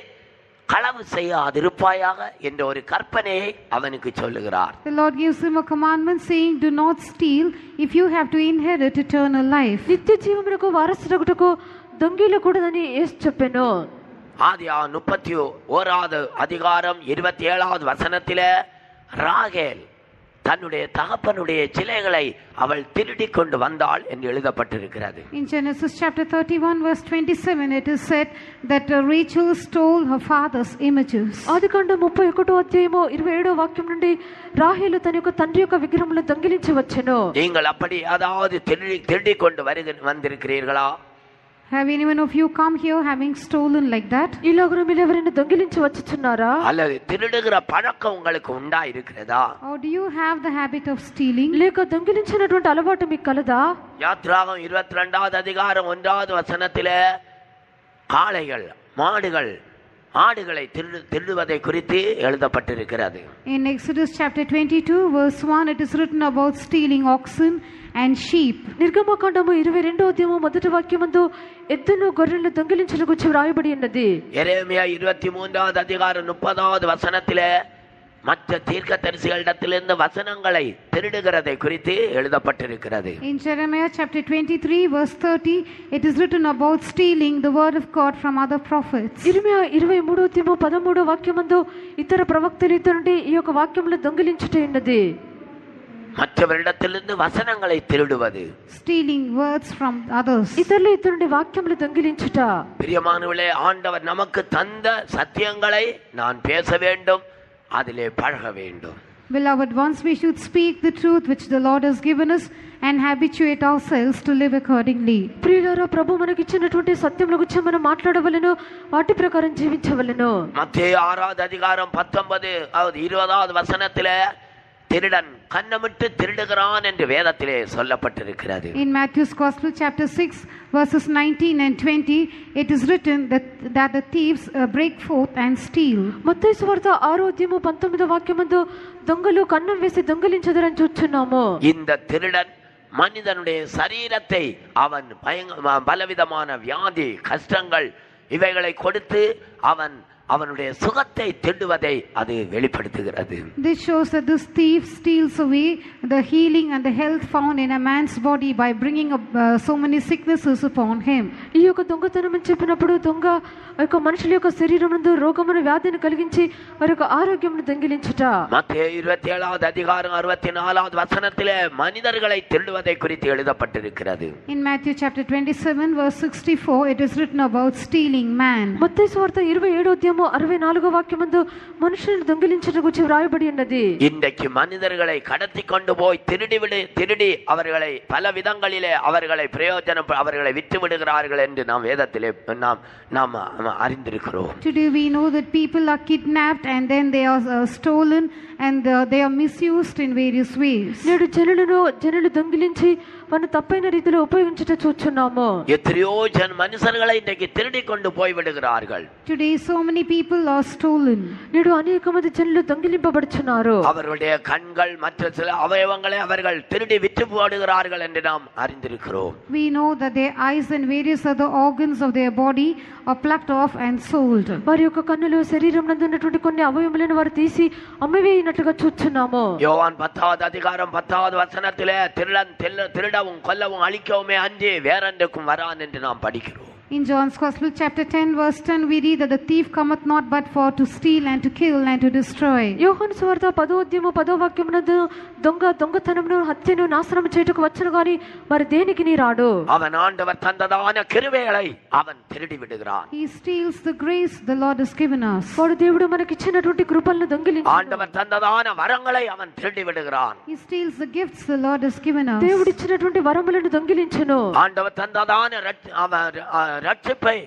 களவு செய்யாதிருப்பாயாக என்ற ஒரு கற்பனையை அவனுக்கு சொல்லுகிறார். The Lord gives him a commandment saying, do not steal if you have to inherit eternal life. నిత్య జీవమునకు వారసుడగుటకు దొంగిలకూడదని యేసు చెప్పెను. ஆதியாகமம் 31வது அதிகாரம் 27வது வசனத்திலே ராகேல் தன்னுடைய தகப்பனுடைய சிலைகளை அவள் திருடி கொண்டு வந்தாள் என்று எழுதப்பட்டிருக்கிறது. In Genesis chapter 31 verse 27 it is said that Rachel stole her father's images. ఆదికాండం 31వ అధ్యాయము 27వ వాక్యం నుండి రాహేలు తన యొక్క తండ్రి యొక్క విగ్రహములను దొంగిలించి వచ్చెను. நீங்கள் அப்படி அதாவது திருடி கொண்டு வந்திருக்கிறீர்களா? Have anyone of you come here having stolen like that? ఇలాగున మీరు ఎవరైనా దొంగిలించి వచ్చుచున్నారా? அல்லது திருடுகிற பழக்கம் உங்களுக்கு உண்டா இருக்கிறதா? Or do you have the habit of stealing? లేక దొంగిలించినటువంటి అలవాటు మీకు కలదా? யாத்ராகமம் 22வது அதிகாரம் 1வது வசனத்திலே காளைகள் மாடுகள் ஆடுகளை திருடுவதை குறித்து எழுதப்பட்டிருக்கிறது. In Exodus chapter 22 verse 1 it is written about stealing oxen and sheep. నిర్గమకాండము 22వ అధ్యాయము మొదటి వాక్యమందు ఎద్దును గొర్రెలను దొంగిలించుట గురించి వ్రాయబడి ఉన్నది. எரேமியா 23வது அதிகாரம் 30வது வசனத்திலே மற்ற தீர்க்கதரிசிகளிடத்திலிருந்து வசனங்களை திருடுகிறதை குறித்து எழுதப்பட்டிருக்கிறது. In Jeremiah chapter 23 verse 30 it is written about stealing the word of God from other prophets. ఇర్మియా 23వ అధ్యాయము 13వ వాక్యమందు ఇతర ప్రవక్తల నుండి ఈ యొక్క వాక్యములను దొంగిలించుట ఉన్నది. மற்றவரிடத்திலிருந்து வசனங்களை திருடுவது, stealing words from others. ఇతరుల నుండి వాక్యములు దొంగిలించుట. பிரியமானவர்களே, ஆண்டவர் நமக்கு தந்த சத்தியங்களை நான் பேச வேண்டும், அதிலே பழக வேண்டும். Beloved ones, we should speak the truth which the Lord has given us and habituate ourselves to live accordingly. ప్రియులారా, ప్రభు మనకి ఇచ్చినటువంటి సత్యముల గురించి మనం మాట్లాడవలెను, వాటి ప్రకారం జీవించవలెను. మత్తయి 6வது அதிகாரம் 19-20வது வசனத்திலே திருடன் கண்ணமிட்டு திருடுகிறான் என்று வேதத்திலே சொல்லப்பட்டிருக்கிறது. In Matthew's Gospel chapter 6 verses 19 and 20 it is written that the thieves break forth and steal. మత్తయి సువార్త 6వ అధ్యాయము 19వ వాక్యమందు దొంగలు కన్నం వేసి దొంగిలించదరని చూస్తున్నాము. இந்த திருடன் மனிதனுடைய சரீரத்தை அவன் பலவிதமான வியாதி கஷ்டங்கள் இவைகளை கொடுத்து அவனுடைய சுகத்தை திருடுவதை அது வெளிப்படுத்துகிறது. This shows that this thief steals away the healing and the health found in a man's body by bringing up so many sicknesses upon him. ఈ యొక్క దొంగతనం అని చెప్పినప్పుడు దొంగ యొక్క మనుషుల యొక్క శరీరమునందు రోగమును వ్యాధిని కలిగించి వారి యొక్క ఆరోగ్యమును దొంగిలించుట. మత్తయి 27வது அதிகாரம் 64வது வசனத்திலே மனிதர்களை திருடுவதை குறித்து எழுதப்பட்டிருக்கிறது. In Matthew chapter 27 verse 64 it is written about stealing man. మత్తయి సువార్త 27వ అధ్యాయము 64వ వాక్యమందు మనుషులను దొంగిలించుట గురించి వ్రాయబడి ఉన్నది. இன்றைக்கு மனிதர்களை கடத்தி கொண்டு போய் திருடி அவர்களை பல விதங்களிலே அவர்களை விட்டு விடுகிறார்கள் என்று நாம் வேதத்திலே நாம் அறிந்திருக்கிறோம். Today we know that people are kidnapped and then they are stolen and they are misused in various ways. నేడు జనులు దొంగిలించి వారిని తప్పైన రీతిలో ఉపయోగించుట చూస్తున్నాము. ఎత్రియో మనుషులను ఇన్றைக்கு திருடி கொண்டு போய் விடுகிறார்கள். Today so many people are stolen. నేడు అనేక మంది జనులు దొంగిలింపబడుచున్నారు. அவருடைய கண்கள் மற்ற சில அவயவங்களை அவர்கள் திருடி விற்று போடுகிறார்கள் என்று நாம் அறிந்திருக்கிறோம். We know that their eyes and various other organs of their body are plucked off and sold. వారి యొక్క కన్నులు శరీరం నందు ఉన్నటువంటి కొన్ని అవయవములను వారు తీసి అమ్మివేయినట్లుగా చూస్తున్నాము. யோவான் 10வது அதிகாரம் 10வது வசனத்திலே திருடவும் கொல்லவும் அழிக்கவுமே அஞ்சி வேறென்றுக்கும் வரான் என்று நாம் படிக்கிறோம். In John's Gospel chapter 10 verse 10 we read that the thief cometh not but for to steal and to kill and to destroy. యోహాను సువార్త 10వ అధ్యాయము 10వ వాక్యమునందు దొంగతనమును హత్యను నాశనము చేయుటకు వచ్చును గాని మరి దేనికిని రాడు. அவன் ஆண்டவர் தந்ததான கிருபைகளை அவன் திருடி விடுகிறான். He steals the grace the Lord has given us. వాడు దేవుడు మనకి ఇచ్చినటువంటి కృపలను దొంగిలించి ஆண்டவர் தந்ததான வரங்களை அவன் திருடி விடுகிறான். He steals the gifts the Lord has given us. దేవుడు ఇచ్చినటువంటి వరములను దొంగిలించును. ஆண்டவர் தந்ததான ரட்சிப்பை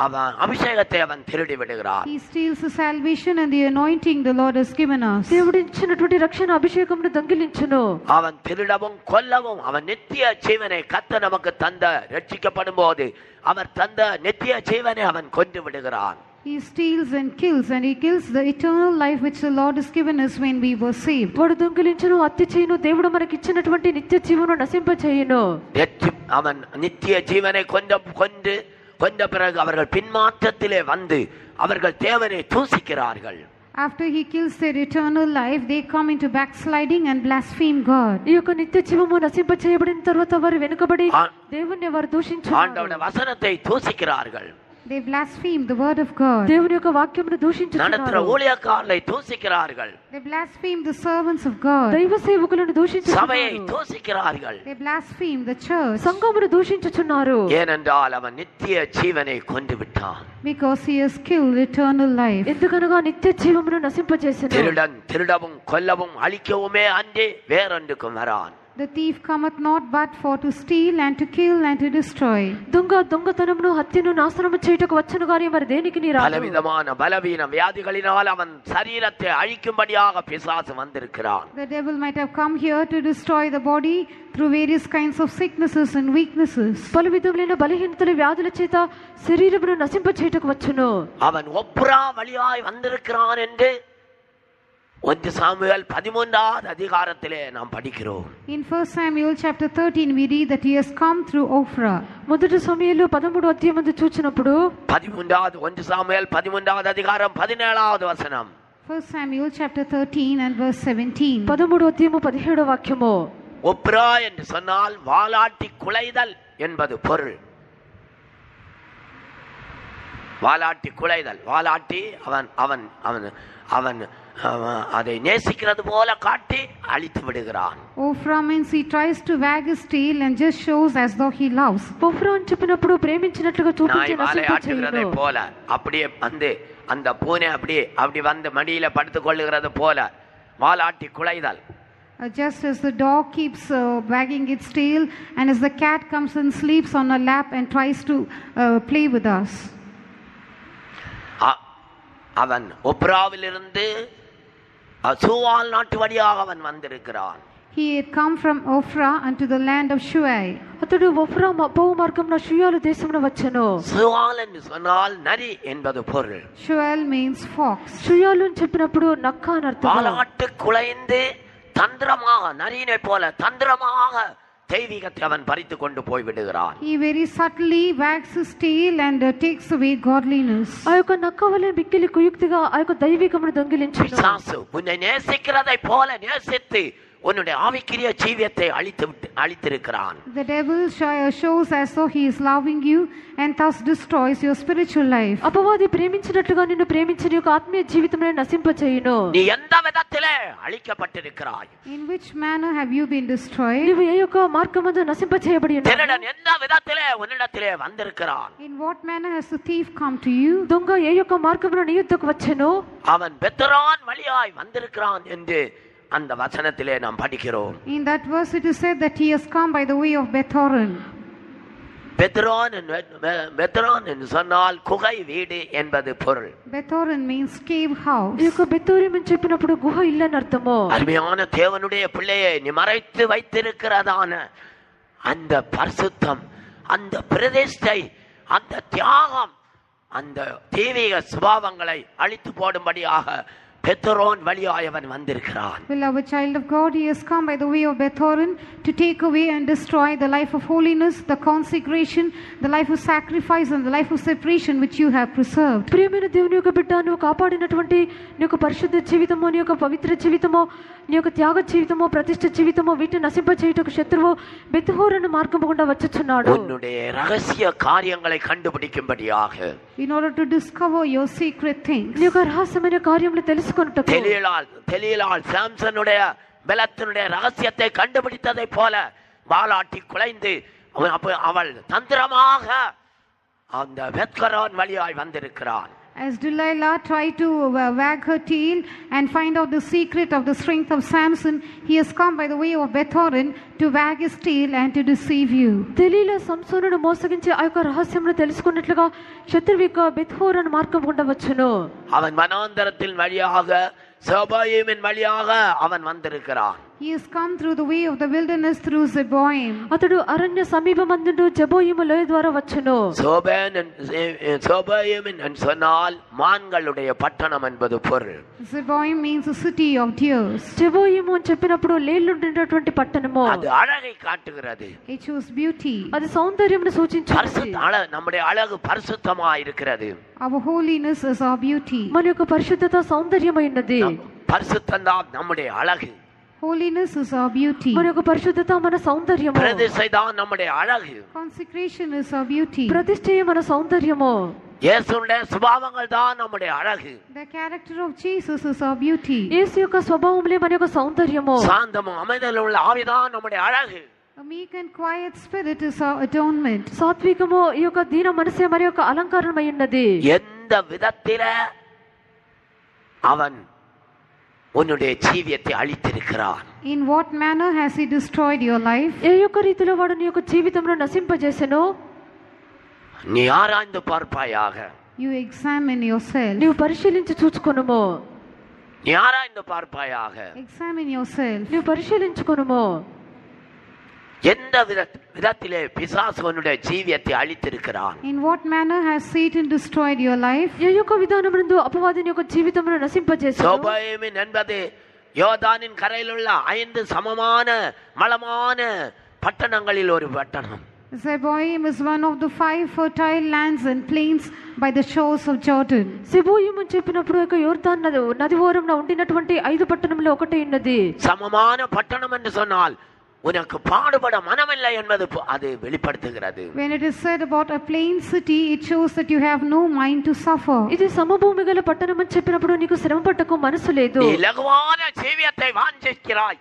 அவன் அபிஷேகத்தை அவன் திருடி விடுகிறான். He steals the salvation and the anointing the Lord has given us. దేవుడు ఇచ్చినటువంటి రక్షణ అభిషేకమును దొంగిలించును. அவன் திருடவும் கொல்லவும் அவன் நித்திய ஜீவனை கர்த்தர் நமக்கு தந்த ரட்சிக்கப்படும் போது அவர் தந்த நித்திய ஜீவனை அவன் கொன்று விடுகிறான். He steals and he kills the eternal life which the Lord has given us when we were saved. వాడు దొంగిలించును, హత్య చేయును, దేవుడు మనకి ఇచ్చినటువంటి నిత్య జీవమును నశింపచేయును. அவன் நித்திய ஜீவனை கொன்று கொண்ட பிறகு அவர்கள் பின்மாற்றத்திலே வந்து அவர்கள் தேவனை தூசிக்கிறார்கள். After he kills their eternal life, they come into backsliding and blaspheme God. ఈ యొక్క నిత్య జీవము నశింపచేయబడిన తర్వాత వారు వెనుకబడి దేవుణ్ణి వారు దూషించున్నారు. ஆண்டவருடைய வசனத்தை தூசிக்கிறார்கள். They blaspheme the word of God. దేవుని యొక్క వాక్యమును దూషించున్నారు. நடத்துற ஊழியக்காரரை தூசிக்கிறார்கள். They blaspheme the servants of God. దైవ సేవకులను దూషించున్నారు. சபையை தூசிக்கிறார்கள். They blaspheme the church. సంఘమును దూషించుచున్నారు. ஏனென்றால் அவன் நித்திய ஜீவனை கொண்டு விட்டான். Because he has killed eternal life. ఎందుకనగా నిత్య జీవమును నశింపచేసెను. திருடன் திருடவும் கொல்லவும் அழிக்கவுமே அன்றி வேறொன்றுக்கும் வரான். The thief cometh not but for to steal and to kill and to destroy. దొంగతనమును హత్యను నాశనము చేయుటకు వచ్చును గాని మరి దేనికి రాడు. பலவிதமான பலவீன வியாதிகளினால் அவன் சரீரத்தை அழிக்கும்படியாக பிசாசு வந்திருக்கிறான். The devil might have come here to destroy the body through various kinds of sicknesses and weaknesses. పలు విధములైన బలహీనతలు వ్యాధుల చేత శరీరమును నశింప చేయుటకు వచ్చును. அவன் ஒப்ரா வழியாய் வந்திருக்கிறான் என்று 1 சாமுவேல் 13வது அதிகாரத்திலே நாம் படிக்கிறோம். In 1 Samuel chapter 13 we read that he has come through Ophrah. మొదటి సమూయేలు 13వ అధ్యాయమందు చూచినప్పుడు 1 సామువేల్ 13வது அதிகாரம் 17வது வசனம். 1 Samuel chapter 13 and verse 17. 13వ అధ్యాయము 17వ వాక్యము. ஒப்ரா என்று சொன்னால் வாலாட்டி குலைதல் என்பது பொருள். வாலாட்டி குலைதல். வாலாட்டி அவன் அவன் அவன் அவன் அதை நேசிக்கிறது போல காட்டி அழித்து விடுகிறான். Ophrah means he tries to wag his tail and just shows as though he loves. Ophrah అని చెప్పినప్పుడు ప్రేమించినట్లుగా చూపించే నశింపచేయును போல அப்படியே வந்து அந்த பூனை அப்படி வந்து மடியில படுத்துக் கொள்ளுகிறது போல வாலாட்டி குலைதல். Just as the dog keeps wagging its tail and as the cat comes and sleeps on our lap and tries to play with us. அவன் ஒப்ராவிலிருந்து சூவால் நாட்டு வழியாக அவன் வந்திருக்கிறான். He had come from Ophrah unto the land of Shuai. అతడు ఒఫ్రా పౌ మార్గమున షుయాలు దేశమున వచ్చెను. సూవాల్ என்று சொன்னால் நரி என்பது பொருள். Shual means fox. షుయాలు అని చెప్పినప్పుడు నక్క అని అర్థం. வாலாட்டு குலைந்து தந்திரமாக நரியினை போல தந்திரமாக தெய்வீகத்தை அவன் பறித்து கொண்டு போய் விடுகிறான். He very subtly wags his tail and takes away godliness. ఆ యొక్క నక్క వలె మిక్కిలి కుయుక్తిగా ఆ యొక్క దైవికమును దొంగిలించును. பிசாசு உன்னை நேசிக்கிறதை போல நேசித்து உன்னுடைய ஆவிக்குரிய ஜீவியத்தை அழித்திருக்கிறான். The devil shows as though he is loving you and thus destroys your spiritual life. అపవాది ప్రేమించినట్లుగా నిన్ను ప్రేమించి నీ యొక్క ఆత్మీయ జీవితంలో నశింపచేయును. நீ எந்த விதத்திலே அழிக்கப்பட்டிருக்கிறாய்? In which manner have you been destroyed? నీవు ఏ యొక్క మార్గమందు నశింపచేయబడి ఉన్నావు? திருடன் எந்த விதத்திலே உன்னிடத்திலே வந்திருக்கிறான்? In what manner has the thief come to you? దొంగ ఏ యొక్క మార్గమున నీ యొద్దకు వచ్చెను? அவன் பெத்ரான் வழியாய் வந்திருக்கிறான் என்று அந்த வசனத்திலே நாம் படிக்கிறோம். In that verse it is said that he has come by the way of Beth-horon. பெத்ரான் என்று சொன்னால் குகை வீடு என்பது பொருள். Beth-horon means cave house. ఈ యొక్క బెతోరియం అని చెప్పినప్పుడు గుహ ఇల్లు అని అర్థము. அருமையான தேவனுடைய பிள்ளையை நீ மறைத்து வைத்திருக்கிறதான அந்த பரிசுத்தம், அந்த பிரதிஷ்டை, அந்த தியாகம், அந்த தெய்வீக சுபாவங்களை அழித்து போடும்படியாக பெத்ரோன் வழியாய் அவன் வந்திருக்கிறான். Beloved child of God, he has come by the way of Beth-horon to take away and destroy the life of holiness, the consecration, the life of sacrifice and the life of separation which you have preserved. ప్రియమైన దేవుని యొక్క బిడ్డ, నువ్వు కాపాడినటువంటి నీ యొక్క పరిశుద్ధ జీవితము, నీ యొక్క పవిత్ర జీవితము, నీ యొక్క త్యాగ జీవితము, ప్రతిష్ఠ జీవితము, వీటిని నశింపచేయుటకు శత్రువు బెత్-హోరోను మార్గము గుండా వచ్చుచున్నాడు. உன்னுடைய ரகசிய காரியங்களை கண்டுபிடிக்கும்படியாக, in order to discover your secret things. నీ యొక్క రహస్యమైన కార్యములు తెలుసుకొనుటకు. தெலீலாள் சாம்சனுடைய பலத்தினுடைய ரகசியத்தை கண்டுபிடித்ததை போல வாலாட்டி குலைந்து அவள் தந்திரமாக அந்த பெத்ரோன் வழியாய் வந்திருக்கிறான். As Delilah tried to wag her tail and find out the secret of the strength of Samson, he has come by the way of Beth-horon to wag his tail and to deceive you. Delilah సంసోనును మోసగించి ఆ యొక్క రహస్యమును తెలుసుకున్నట్లుగా శత్రువు యొక్క బెత్-హోరోను మార్గం గుండా వచ్చును. அவன் வனாந்தரத்தின் வழியாக சோபாயிமின் வழியாக அவன் வந்திருக்கிறான். He has come through the way of the wilderness through Zeboim. అతడు అరణ్య సమీపమందుండు జెబోయిము లోయ ద్వారా వచ్చెను. சோபாயிம் என்று சொன்னால் மான்களுடைய பட்டணம் என்பது பொருள். Zeboim means a city of tears. జెబోయిము అని చెప్పినప్పుడు లేళ్లుండేటటువంటి పట్టణము. அது అழகை కాட்டுகிறது. It shows beauty. అది సౌందర్యమును సూచించుతుంది. நம்முடைய அழகு பரிசுத்தமாக இருக்கிறது. Our holiness is our beauty. మన యొక్క పరిశుద్ధత సౌందర్యమైనది. பரிசுத்தம் தான் நம்முடைய அழகு. Holiness is our beauty. మన యొక్క పరిశుద్ధత మన సౌందర్యము. பிரதிஷ்டை தான் நம்முடைய அழகு. Consecration is our beauty. ప్రతిష్ఠయే మన సౌందర్యము. இயேசுவுடைய சுபாவங்கள் தான் நம்முடைய அழகு. The character of Jesus is our beauty. యేసు యొక్క స్వభావములే మన యొక్క సౌందర్యము. சாந்தமும் அமைதலும் உள்ள ஆவிதான் நம்முடைய அழகு. A meek and quiet spirit is our adornment. సాత్వికము ఈ యొక్క దీన మనసే మరి యొక్క అలంకారమై ఉన్నది. எந்த விதத்தில அவன் உன்னுடைய ஜீவியத்தை அழித்திருக்கிறான். In what manner has he destroyed your life? ఏ యొక్క రీతిలో వాడు నీ యొక్క జీవితంలో నశింపజేసెను? நீ ஆராய்ந்து பார்ப்பாயாக. You examine yourself. నీవు పరిశీలించి చూచుకొనుము. நீ ஆராய்ந்து பார்ப்பாயாக. Examine yourself. నీవు పరిశీలించుకొనుము. எந்த விதத்திலே பிசாசு உன்னுடைய ஜீவியத்தை அழித்திருக்கிறான்? In what manner has Satan destroyed your life? ఏ యొక్క విధానమునందు అపవాదిని యొక్క జీవితమును నశింపజేసెను? சோபாயிம் என்பது யோர்தானின் கரையில் உள்ள 5 சமமான மலமான பட்டணங்களில் ஒரு பட்டணம். Zeboim is one of the 5 fertile lands and plains by the shores of Jordan. సెబోయిము అని చెప్పినప్పుడు యొక్క యోర్దాన్ నది ఓరమున ఉండినటువంటి 5 పట్టణములో ఒకటి ఉన్నది. சமமான பட்டணம் என்று சொன்னால் உனக்கு பாடுபட மனமில்லை என்பது அது வெளிப்படுத்துகிறது. When it is said about a plain city, it shows that you have no mind to suffer. ఇది సమభూమి గల పట్టణం అని చెప్పినప్పుడు నీకు శ్రమ పట్టకు మనసు లేదు. நீ லகுவான ஜீவியத்தை வாஞ்சிக்கிறாய்.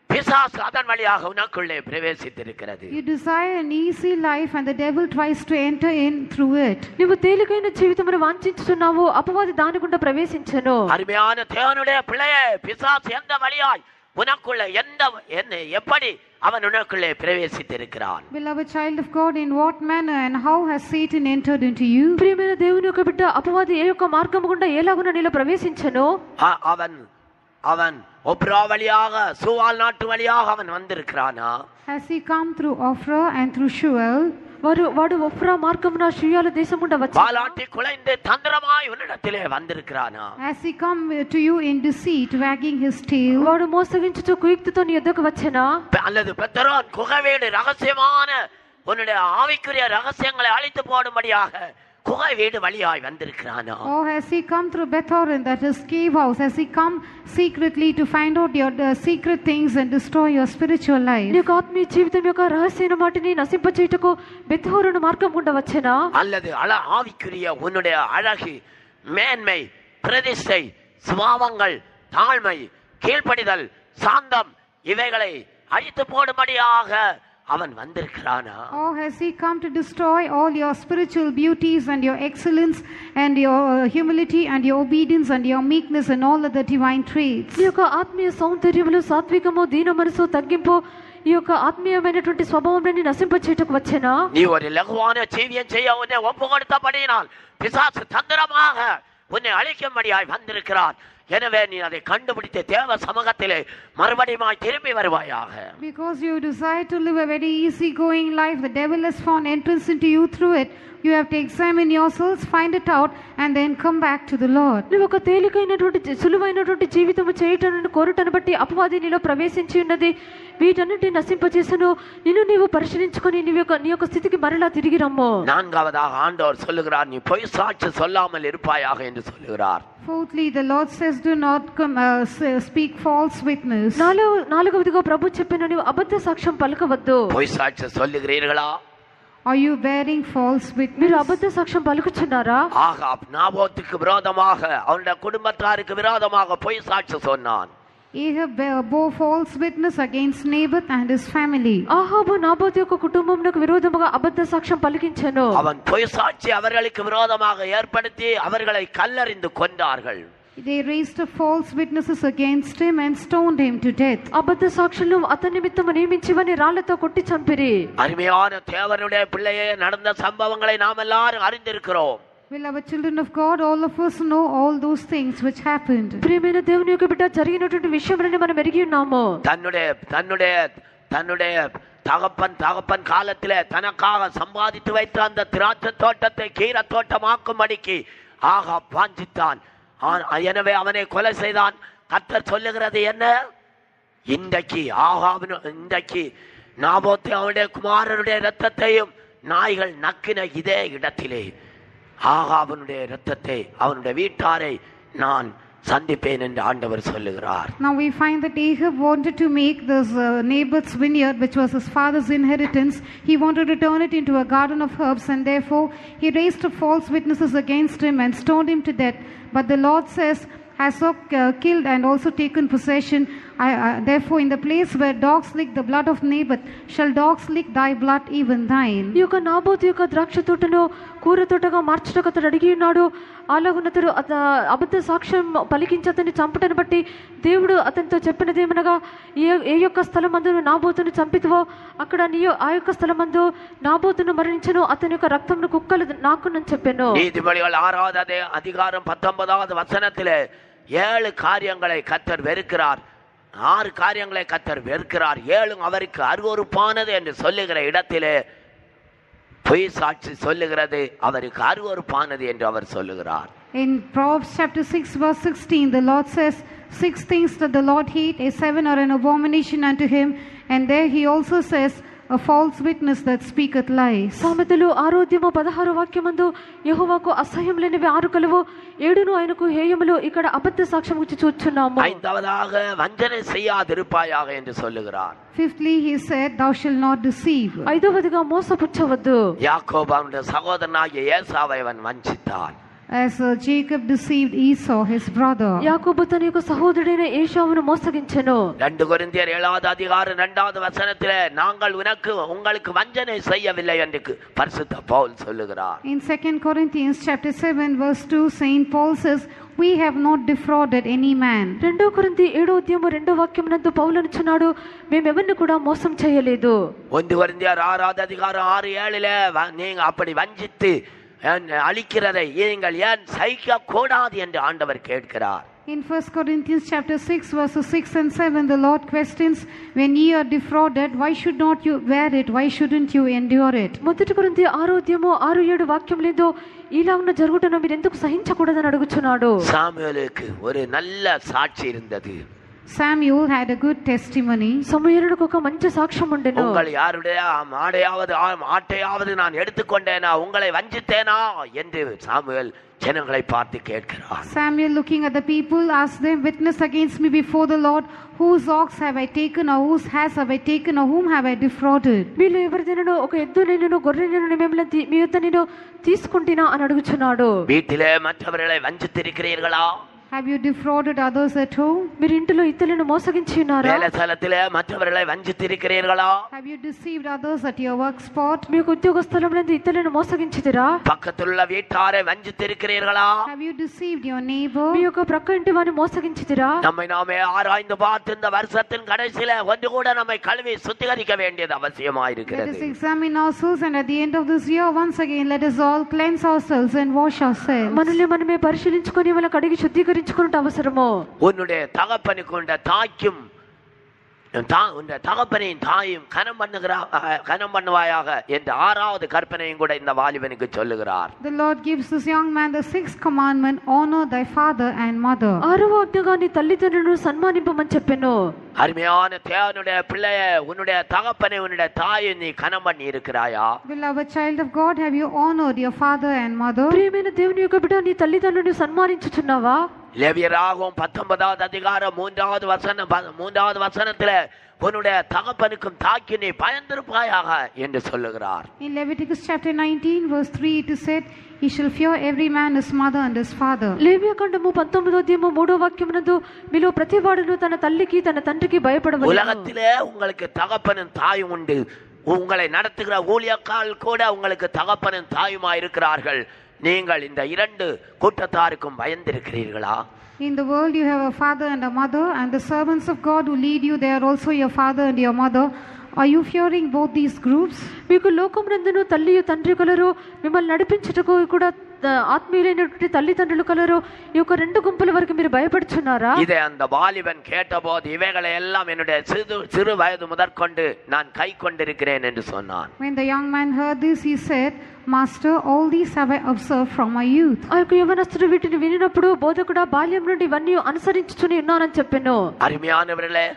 பிசாசு அதன் வழியாக உனக்குள்ளே பிரவேசித்திருக்கிறது. You desire an easy life and the devil tries to enter in through it. నీవు తేలికైన జీవితమును వాంఛించుచున్నావు, అపవాది దాని గుండా ప్రవేశించెను. அருமையான தேவனுடைய பிள்ளையே, பிசாசு எந்த வழியாய் உனக்குள்ள எப்படி அவன் உனக்குள்ளே பிரவேசித்திருக்கிறான்? Beloved child of God, in what manner and how has Satan entered into you? ప్రియమైన దేవుని యొక్క బిడ్డ, అపవాది ఏ యొక్క మార్గము గుండా ఎలాగున నీలో ప్రవేశించెను? அவன் ஒப்ரா வழியாக சூவால் நாட்டு வழியாக அவன் வந்திருக்கிறானா? Has he come through Ophrah and through Shual? వాడు ఒఫ్రా మార్గమున షియాల దేశం గుండా వచ్చి வாலாட்டி குலைந்து தந்திரமாய் உன்னிடத்திலே வந்திருக்கிறானா? Has he come to you in deceit, wagging his tail? వాడు మోసగించుచు కుయుక్తితో నీ ఎద్దకు వచ్చెనా? அல்லது பெத்தரோன் குகைவேடு ரகசியமான உன்னுடைய ஆவிக்குரிய ரகசியங்களை அழித்து போடும்படியாக குகை வீடு வழியாய் வந்திருக்கிறானா? Or has he come through Bethoron, that is cave house? Has he come secretly to find out your secret things and destroy your spiritual life? నీ యొక్క ఆత్మీయ జీవితం యొక్క రహస్యమైన మాటిని నశింపచేయుటకు బెత్హోరోను మార్గం గుండా వచ్చెనా? அல்லது ஆவிக்குரிய உன்னுடைய அழகு, மேன்மை, பிரதிஷ்டை, சுபாவங்கள், தாழ்மை, கீழ்ப்படிதல், சாந்தம் இவைகளை அழித்து போடும்படியாக அவன் வந்திருக்கிறானா? Or has he come to destroy all your spiritual beauties and your excellence and your humility and your obedience and your meekness and all of the divine traits? నీ యొక్క ఆత్మీయ సౌందర్యములు, సాత్వికము, దీన మనసు, తగ్గింపు, ఈ యొక్క ఆత్మీయమైనటువంటి స్వభావాన్ని నశింపచేయుటకు వచ్చెనా? நீ ஒரு லகுவான ஜீவியம் செய்ய உன்னை ஒப்பு கொடுத்தபடியினால் பிசாசு தந்திரமாக உன்னை அழிக்கும்படியாய் வந்திருக்கிறான். எனவே நீ அதை கண்டுபிடித்து தேவ சமூகத்திலே மறுபடியும் திரும்பி வருவாயாக. Because you desire to live a very easy going life, the devil has found entrance into you through it. You have to examine yourselves, find it out, and then come back to the Lord. నువ్వు ఒక తేలికైనటువంటి సులువైనటువంటి జీవితం చేయటాన్ని కోరుటను బట్టి అపవాది నీలో ప్రవేశించి ఉన్నది. వీటన్నిటిని నశింపజేసను. నిన్ను నీవు పరిశీలించుకొని నీ యొక్క స్థితికి మరలా తిరిగి రమ్ము. நான்காவதாக ஆண்டவர் சொல்லுகிறார், நீ பொய் சாட்சி சொல்லாமல் இருப்பாயாக என்று சொல்லுகிறார். Fourthly, the Lord says, do not speak false witness. నాలుగవదిగా ప్రభు చెప్పిన నీవు అబద్ధ సాక్ష్యం పలకవద్దు. பொய் சாட்சி சொல்லுகிறீர்களா? Are you bearing false witness? మీరు అబద్ధ సాక్ష్యం పలుకుచున్నారా? ஆகாப் நாபோத்துக்கு விரோதமாக, அவனுடைய குடும்பத்தாருக்கு விரோதமாக பொய் சாட்சி சொன்னான். Ahab bore false witness against Naboth and his family. ఆహాబు నాబోతు యొక్క కుటుంబమునకు విరోధముగా అబద్ధ సాక్ష్యం పలికించెను. அவன் பொய் சாட்சி அவர்களுக்கு விரோதமாக ஏற்படுத்தி அவர்களை கல்லறிந்து கொன்றார்கள். They raised up false witnesses against him and stoned him to death. అబద్ధ సాక్షులు అతని నిమిత్తము నియమించివని రాళ్లతో కొట్టి చంపిరి. அருமையான தேவனுடைய பிள்ளையே, நடந்த சம்பவங்களை நாம் எல்லாரும் அறிந்திருக்கிறோம். Will our children of God, all of us know all those things which happened? ప్రియమైన దేవుని యొక్క బిడ్డ, జరిగినటువంటి విషయములను మనం ఎరిగి ఉన్నాము. தன்னுடைய தகப்பன் காலத்திலே தனக்காக சம்பாதித்து வைத்த அந்த திராட்சை தோட்டத்தை கீரை தோட்டமாக்கும்படிக்கு ஆகாப் வாஞ்சித்தான். எனவே அவனை கொலை செய்தான். கர்த்தர் சொல்லுகிறது என்ன? இன்றைக்கு நாபோத்து அவனுடைய குமாரனுடைய இரத்தத்தையும் நாய்கள் நக்கின இதே இடத்திலே ஆகாபனுடைய இரத்தத்தை அவனுடைய வீட்டாரை நான் சந்திப்பேன் என்று ஆண்டவர் சொல்லுகிறார். Now we find that Ahab wanted to make this Naboth's vineyard, which was his father's inheritance, he wanted to turn it into a garden of herbs, and therefore he raised up false witnesses against him and stoned him to death. But the Lord says, has so killed and also taken possession. Therefore in the place where dogs lick the blood of Naboth shall dogs lick thy blood, even thine. ఈ యొక్క నాబోతు యొక్క ద్రాక్ష తోటను కూర తోటగా మార్చడానికి అతడు అడిగి ఉన్నాడు. అలాగున్నతడు అబద్ధ సాక్ష్యం పలికించి అతన్ని చంపటను బట్టి దేవుడు అతనితో చెప్పినది ఏమనగా, ఏ యొక్క స్థలమందు నాబోతును చంపితువో అక్కడ నీయో ఆ యొక్క స్థలమందు నాబోతును మరణించను, అతని యొక్క రక్తమును కుక్కలు నాకునని చెప్పాను. நீதிமொழிகள் 6வது அதிகாரம் 19வது வசனத்திலே 7 காரியங்களை கர்த்தர் வெறுக்கிறார். 6 காரியங்களை கர்த்தர் வெறுக்கிறார். 7 அவருக்கு அருவருப்பானது என்று சொல்லுகிற இடத்திலே பொய் சாட்சி சொல்லுகிறது அவருக்கு அருவருப்பானது என்று அவர் சொல்லுகிறார். In Proverbs chapter 6 verse 16, the Lord says, 6 things that the Lord hate, 7 are an abomination unto him. And there he also says, a false witness that speaketh lies. సామెతలు 6:16 వాక్యమందు యెహోవాకు అసహ్యం లేనివి 6 కలవు, 7 ఆయనకు హేయములు. ఇక్కడ అబద్ధ సాక్ష్యం గురించి చూస్తున్నాము. 5వதாக வஞ்சனை செய்யாதிருப்பாயாக என்று சொல்லுகிறார். Fifthly he said, thou shalt not deceive. 5వదిగా మోసపుచ్చవద్దు. யாக்கோபு அவனுடைய சகோதரனாகிய ஏசாவை அவன் வஞ்சித்தான். As Jacob deceived Esau his brother. యాకోబు తన యొక్క సహోదరుడైన ఏశావును మోసగించెను. 2 కొరింథియர் 7வது அதிகாரம் 2வது வசனத்திலே நாங்கள் உங்களுக்கு வஞ்சனை செய்யவில்லை என்று பரிசுத்த பவுல் சொல்லுகிறார். In 2 Corinthians chapter 7 verse 2, Saint Paul says, we have not defrauded any man. 2 కొరింథీ 7వ వాక్యమునందు పౌలు అనుచున్నాడు, మేము ఎవరిని కూడా మోసం చేయలేదు. 1 కొరింథియర్ 6வது அதிகாரம் 6-7லே நீங்க அப்படி வஞ்சித்து அழிக்கிறதை நீங்கள் ஏன் சகிக்க கூடாது என்று ஆண்டவர் கேட்கிறார். In 1 Corinthians chapter 6 verses 6 and 7, the Lord questions, when ye are defrauded, why should not you bear it? Why shouldn't you endure it? 1 కొరింథీ 6:6-7 వాక్యములందు ఇలాగున జరుగుటను మీరు ఎందుకు సహించకూడదని అడుగుచున్నాడు. సాముయేలుకు ஒரு நல்ல சாட்சி இருந்தது. Samuel had a good testimony. సమూయేలుకు ఒక మంచి సాక్ష్యం ఉండెను. உங்கள் யாருடைய ஆட்டையாவது நான் எடுத்துக்கொண்டேனா, உங்களை வஞ்சித்தேனா என்று சாமுவேல் ஜனங்களை பார்த்து கேட்கிறார். Samuel, looking at the people, asked them, witness against me before the Lord, whose ox have I taken, or whose ass have I taken, or whom have I defrauded? వీళ్ళు ఎవరిదైనా ఒక ఎద్దు నేను గొర్రె నేను మిమ్మల్ని మీ యొద్ద నేను తీసుకుంటున్నా అని అడుగుచున్నాడు. வீட்டிலே மற்றவர்களை வஞ்சித்திருக்கிறீர்களா? Have you defrauded others at home? మీరు ఇంటిలో ఇతరులను మోసగించి ఉన్నారా? வேலைస్థலத்திலே மற்றவர்களை வஞ்சித்திருக்கிறீர்களா? Have you deceived others at your work spot? మీ ఉద్యోగ స్థలంలో ఇతరులను మోసగించితిరా? పక్కతుள்ள వీட்டாரை வஞ்சித்திருக்கிறீர்களா? Have you deceived your neighbor? మీ యొక్క ప్రక్క ఇంటి వారిని మోసగించితిరా? நம்மை நாமே ஆராய்ந்து பார்த்து இந்த வருஷத்தின் கடைசியில ஒன்று கூட நம்மை கழுவி சுத்திகரிக்க வேண்டியது அவசியமாயிருக்கிறது. Let us examine ourselves, and at the end of this year once again let us all cleanse ourselves and wash ourselves. మనల్ని మనమే పరిశీలించుకొని వాళ్ళ కడిగి శుద్ధీకరించుకున్నట్టు అవసరము. உன்னுடைய தகப்பனுக்கு உண்ட தாய்க்கும் உன்னுடைய தகப்பனையும் தாயும் கனம் பண்ணுவாயாக என்ற 6வது கற்பனையும் கூட இந்த வாலிபனுக்கு சொல்லுகிறார். The Lord gives this young man the 6th commandment, honor thy father and mother. 6వ ఆజ్ఞగా నీ తల్లిదండ్రులను సన్మానింపమని చెప్పెను. அருமையான தேவனுடைய பிள்ளையே, உன்னுடைய தகப்பனை உன்னுடைய தாயை நீ கனம் பண்ணி இருக்கிறாயா? Beloved child of God, have you honored your father and mother? ప్రియమైన దేవుని యొక్క బిడ్డ, నీ తల్లిదండ్రులను సన్మానించుచున్నావా? லேவியராகமம் 19வது அதிகாரம் 3வது வசனத்திலே உன்னுடைய தகப்பனுக்கும் தாய்க்கு நீ பயந்திருப்பாயாக என்று சொல்லுகிறார். In Leviticus chapter 19 verse 3 it is said, he shall fear every man his mother and his father. లేవియకాండము 19వ వాక్యమునందు మీలో ప్రతివాడును తన తల్లికి తన తండ్రికి భయపడవలెను. உலகத்திலே உங்களுக்கு தகப்பனும் தாயும் உண்டு. உங்களை நடத்துகிற ஊழியக்காரர்கள் கூட உங்களுக்கு தகப்பனும் தாயுமா இருக்கிறார்கள். நீங்கள் இந்த 2 கூட்டத்தாருக்கும் பயந்திருக்கிறீர்களா? In the world you have a father and a mother, and the servants of God who lead you, they are also your father and your mother. Are you fearing both these groups? మీకు లోకమునందును తల్లియు తండ్రి colour, మిమ్మల్ని నడిపించుటకు కూడా ఆత్మీయులైనటువంటి తల్లిదండ్రులు colour ఈ యొక్క రెండు గుంపుల వరకు మీరు భయపడుచున్నారా? இதை அந்த வாலிபன் கேட்டபோது இவைகளை எல்லாம் என்னுடைய சிறு வயது முதற்கொண்டு நான் கை கொண்டிருக்கிறேன் என்று சொன்னான். When the young man heard this, he said, Master, all these have I observed from my youth. ఆ యొక్క యవనస్తుడు వీటిని వినినప్పుడు బోధకుడా బాల్యం నుండి ఇవన్నీ అనుసరించుచుని ఉన్నానని చెప్పెను. அருமையானவர்களே,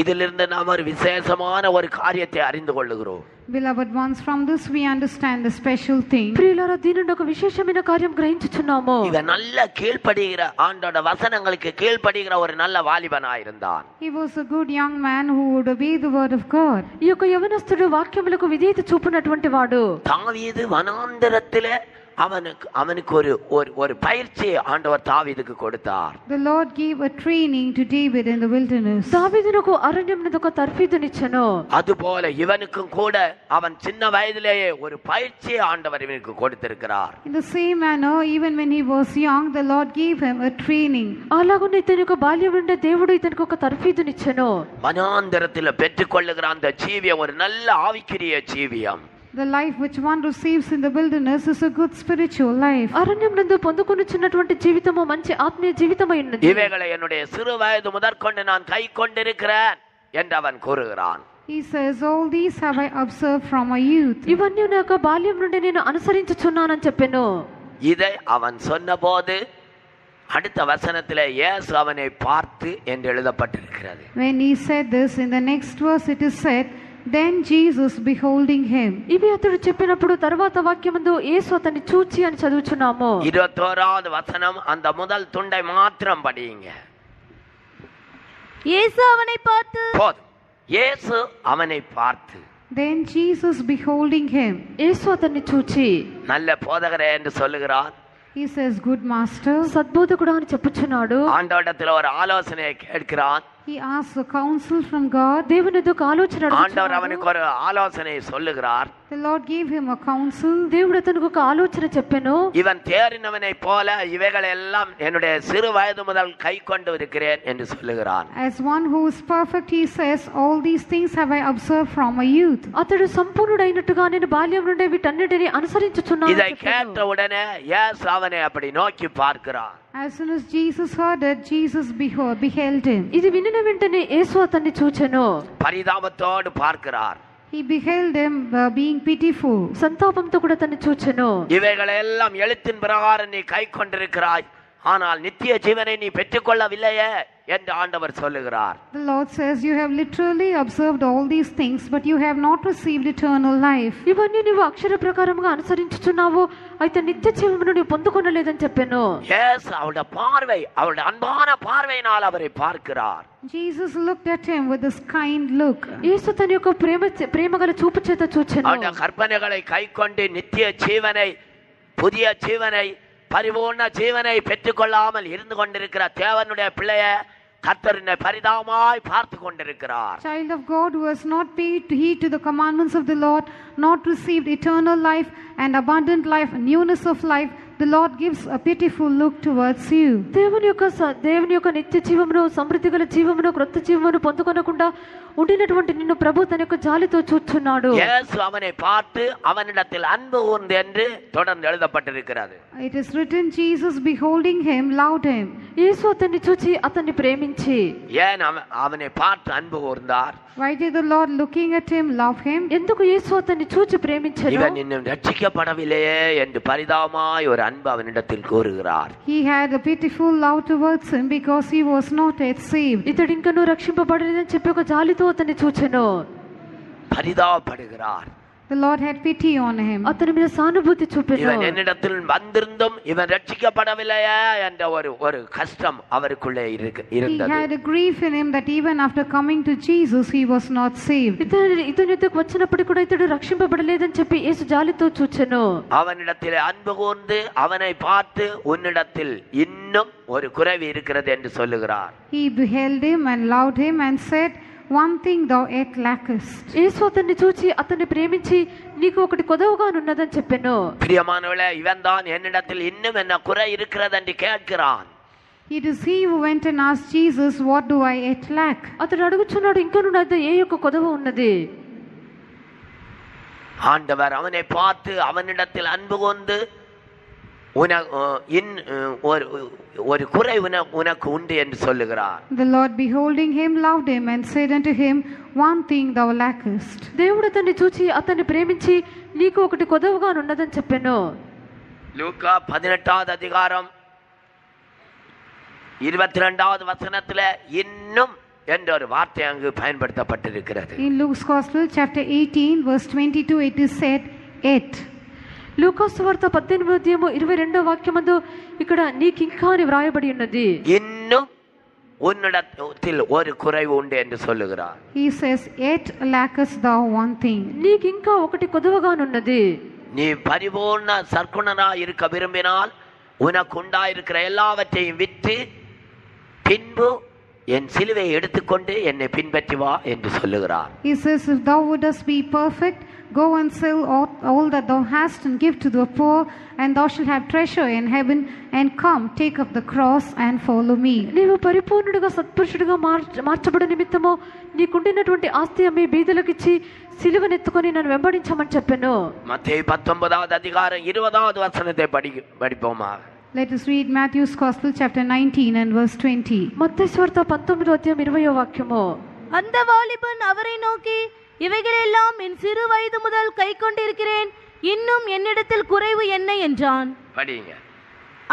இதிலிருந்து நாம் ஒரு விசேஷமான ஒரு காரியத்தை அறிந்து கொள்ளுகிறோம். Beloved ones, from this we understand the special thing. ప్రియులారా, దీని నుండి ఒక విశేషమైన కార్యం గ్రహించుచున్నాము. இவன் நல்ல கீழ்ப்படிகிற ஆண்டோட வசனங்களுக்கு கீழ்ப்படிகிற ஒரு நல்ல வாலிபனா இருந்தான். He was a good young man who would obey the word of God. ఈ యొక్క యవనస్తుడు వాక్యములకు విధేయత చూపునటువంటి వాడు. தாவீது வனாந்தரத்திலே அவனுக்கு ஒரு பயிற்சி ஆண்டவர் தாவீதுக்கு கொடுத்தார். The Lord gave a training to David in the wilderness. దావీదునకు అరణ్యమునందు ఒక తర్ఫీదునిచ్చెను. அதுபோல இவனுக்கும் கூட அவன் சின்ன வயதிலேயே ஒரு பயிற்சியை ஆண்டவர் இவனுக்கு கொடுத்திருக்கிறார். In the same manner, even when he was young, the Lord gave him a training. అలాగునే ఇతని యొక్క బాల్యం నుండి దేవుడు ఇతనికి ఒక తర్ఫీదునిచ్చెను. வனாந்தரத்தில் பெற்றுக்கொள்ளுகிற அந்த ஜீவியம் ஒரு நல்ல ஆவிக்குரிய ஜீவியம். The life which one receives in the wilderness is a good spiritual life. అరణ్యమునందు పొందుకొనుచున్నటువంటి జీవితము మంచి ఆత్మీయ జీవితమై ఉన్నది. இவைகளை என்னுடைய சிறு வயது முதற்கொண்டு நான் கை கொண்டிருக்கிறேன் என்று அவன் கூறுகிறான். He says, all these have I observed from my youth. ఇవన్నీ నా యొక్క బాల్యం నుండి నేను అనుసరించుచున్నానని చెప్పెను. இதை அவன் சொன்னபோது அடுத்த வசனத்திலே இயேசு அவனை பார்த்து என்று எழுதப்பட்டிருக்கிறது. When he said this, in the next verse it is said, then Jesus beholding him. ఇవి అతడు చెప్పినప్పుడు తర్వాత వాక్యమందు యేసు అతన్ని చూచి అని చదువుచున్నాము. 21வது வசனம் அந்த முதல் துண்டை மாத்திரம் படியுங்க. యేసు அவனை பார்த்து. போதும். இயேசு அவனை பார்த்து. Then Jesus beholding him. యేసు అతన్ని చూచి. நல்ல போதகரே என்று சொல்லுகிறான். He says, good master. సద్బోధకుడు అని చెప్పుచున్నాడు. ஆண்டவரிடத்தில் ஒரு ஆலோசனையை கேட்கிறான். He asks a counsel from God. దేవుని యొక్క ఆలోచన ஆண்டவர் அவனுக்கு ஒரு ஆலோசனை சொல்லுகிறார். The Lord gave him a counsel. దేవుడు అతనికి ఒక ఆలోచన చెప్పెను. இவன் தேறினவனை போல இவைகளை எல்லாம் என்னுடைய சிறு வயது முதல் கை கொண்டு இருக்கிறேன் என்று சொல்லுகிறான். As one who is perfect, he says, all these things have I observed from my youth. అతడు సంపూర్ణుడైనట్టుగా నేను బాల్యం నుండి వీటన్నిటిని అనుసరించుచున్నాను. இதை கேட்ட உடனே இயேசு அவனை அப்படி நோக்கி பார்க்கிறான். As soon as Jesus heard it, Jesus beheld him. ఇది వినిన వెంటనే యేసు అతన్ని చూచెను. பரிதாபத்தோடு பார்க்கிறார். He beheld him being pitiful. సంతాపంతో కూడా అతన్ని చూచెను. இவைகளை எல்லாம் எழுத்தின் பிரகாரம் நீ கை கொண்டிருக்கிறாய், ஆனால் நித்திய ஜீவனை நீ பெற்றுக்கொள்ளவில்லையே என்று ஆண்டவர் சொல்லுகிறார். The Lord says, you have literally observed all these things, but you have not received eternal life. ఇవన్నీ నువ్వు అక్షర ప్రకారంగా అనుసరించుచున్నావు, అయితే నిత్య జీవమును నువ్వు పొందుకొనలేదని చెప్పాను. Yes, அவருடைய பார்வை, அவருடைய அன்பான பார்வையினால் அவரை பார்க்கிறார். Jesus looked at him with this kind look. యేసు తన యొక్క ప్రేమగల చూపు చేత చూచెను. அவருடைய கற்பனைகளை கைக்கொண்டு நித்திய ஜீவனை, புதிய ஜீவனை, பரிபூர்ண ஜீவனை பெற்றுக்கொள்ளாமல் இருந்து கொண்டிருக்கிற தேவனுடைய பிள்ளைய கர்த்தர் பரிதாபமாய் பார்த்து கொண்டிருக்கிறார். Child of God who has not paid heed to the commandments of the Lord, not received eternal life and abundant life, newness of life, the Lord gives a pitiful look towards you. దేవుని యొక్క నిత్య జీవమును, సమృద్ధి గల జీవమును, క్రొత్త జీవమును పొందుకొనకుండా ఉండినటువంటి నిన్ను ప్రభు తన యొక్క జాలితో చూచుచున్నాడు. యేసు அவனை பார்த்து அவனிடத்தில் அன்பு கூர்ந்து என்று தொடர்ந்து எழுதப்பட்டிருக்கிறது. It is written, Jesus beholding him loved him. యేసు అతన్ని చూచి అతన్ని ప్రేమించి. ஏன் அவனை பார்த்து அன்பு கூர்ந்தார்? Why did the Lord looking at him love him? ఎందుకు యేసు అతన్ని చూచి ప్రేమించాడు? இவன் இன்னும் ரட்சிக்கப்படவில்லையே என்று பரிதாபமாய் ஒரு அன்பு அவனிடத்தில் கூறுகிறார். He had a pitiful love towards him because he was not yet saved. ఇతడు ఇంకనూ రక్షింపబడలేదని చెప్పి ఒక జాలితో అతన్ని చూచెను. பரிதாபப்படுகிறார். The Lord had pity on him. అతని మీద సానుభూతి చూపెను. இவன் என்னிடத்தில் வந்திருந்தும் இவன் ரட்சிக்கப்படவில்லையா என்ற ஒரு கஷ்டம் அவருக்குள்ளே He இருந்தது. had a grief in him that even after coming to Jesus he was not saved. ఇతని యొద్దకు వచ్చినప్పటికీ కూడా ఇతడు రక్షింపబడలేదని చెప్పి యేసు జాలితో చూచెను. அவனிடத்தில் அன்பு கூர்ந்து அவனை பார்த்து உன்னிடத்தில் இன்னும் ஒரு குறைவு இருக்கிறது என்று சொல்லுகிறார். He beheld him and loved him and said, one thing thou yet lackest. యేసు అతన్ని చూచి అతన్ని ప్రేమించి నీకు ఒకటి కొదవగా ఉన్నదని చెప్పాను. பிரியமானவளே, இவன் தான் என்னிடத்தில் இன்னும் என்ன குறை இருக்கிறது என்று கேட்கிறான். It is he who went and asked Jesus, what do I yet lack? అతడు అడుగుచున్నాడు, ఇంకా నువ్వు ఏ యొక్క కొదవ ఉన్నది? ஆண்டவர் அவனை பார்த்து அவனிடத்தில் அன்பு கொண்டு ஒரு குறை உனக்கு உண்டு என்று சொல்லுகிறார். The Lord beholding him loved him and said unto him, one thing thou lackest. దేవుడు అతన్ని చూచి అతన్ని ప్రేమించి నీకు ఒకటి కొదవగా ఉన్నదని చెప్పాను. லூக்கா 18வது அதிகாரம் 22வது வசனத்துல இன்னும் என்ற ஒரு வார்த்தை அங்கு பயன்படுத்தப்பட்டிருக்கிறது. In Luke's Gospel chapter 18 verse 22 it is said yet. లూకాసు వార్త 18వ వాక్యమందు ఇక్కడ నీకింకా అని వ్రాయబడి ఉన్నది. இன்னும் உன்னிடத்தில் ஒரு குறைவு உண்டு என்று சொல்லுகிறார். He says yet lackest thou one thing. నీకింకా ఒకటి కొదవగానున్నది. நீ பரிபூர்ண சற்குணனாய் இருக்க விரும்பினால் உனக்கு உண்டாயிருக்கிற எல்லாவற்றையும் விற்று பின்பு என் சிலுவையை எடுத்துக்கொண்டு என்னை பின்பற்றி வா என்று சொல்லுகிறார். He says, if thou wouldest be perfect, go and sell all that thou hast and give to the poor, and thou shalt have treasure in heaven, and come, take up the cross and follow me. నీవు పరిపూర్ణుడిగా సత్పురుషుడిగా మార్చబడే నిమిత్తము నీకుండినటువంటి ఆస్తి అమ్మి బీదలకిచ్చి సిలువనెత్తుకొని నన్ను వెంబడించమని చెప్పాను. మత్తయి 19வது அதிகாரம் 20வது வசனத்தை படிப்போமா. Let us read Matthew's Gospel chapter 19 and verse 20. మత్తయి సువార్త 19వ అధ్యాయం 20వ వాక్యము. அந்த வாலிபன் அவரை நோக்கி, இவைகளெல்லாம் என் சிறு வயது முதல் கை கொண்டிருக்கிறேன், இன்னும் என்னிடத்தில் குறைவு என்ன என்றான். படிங்க.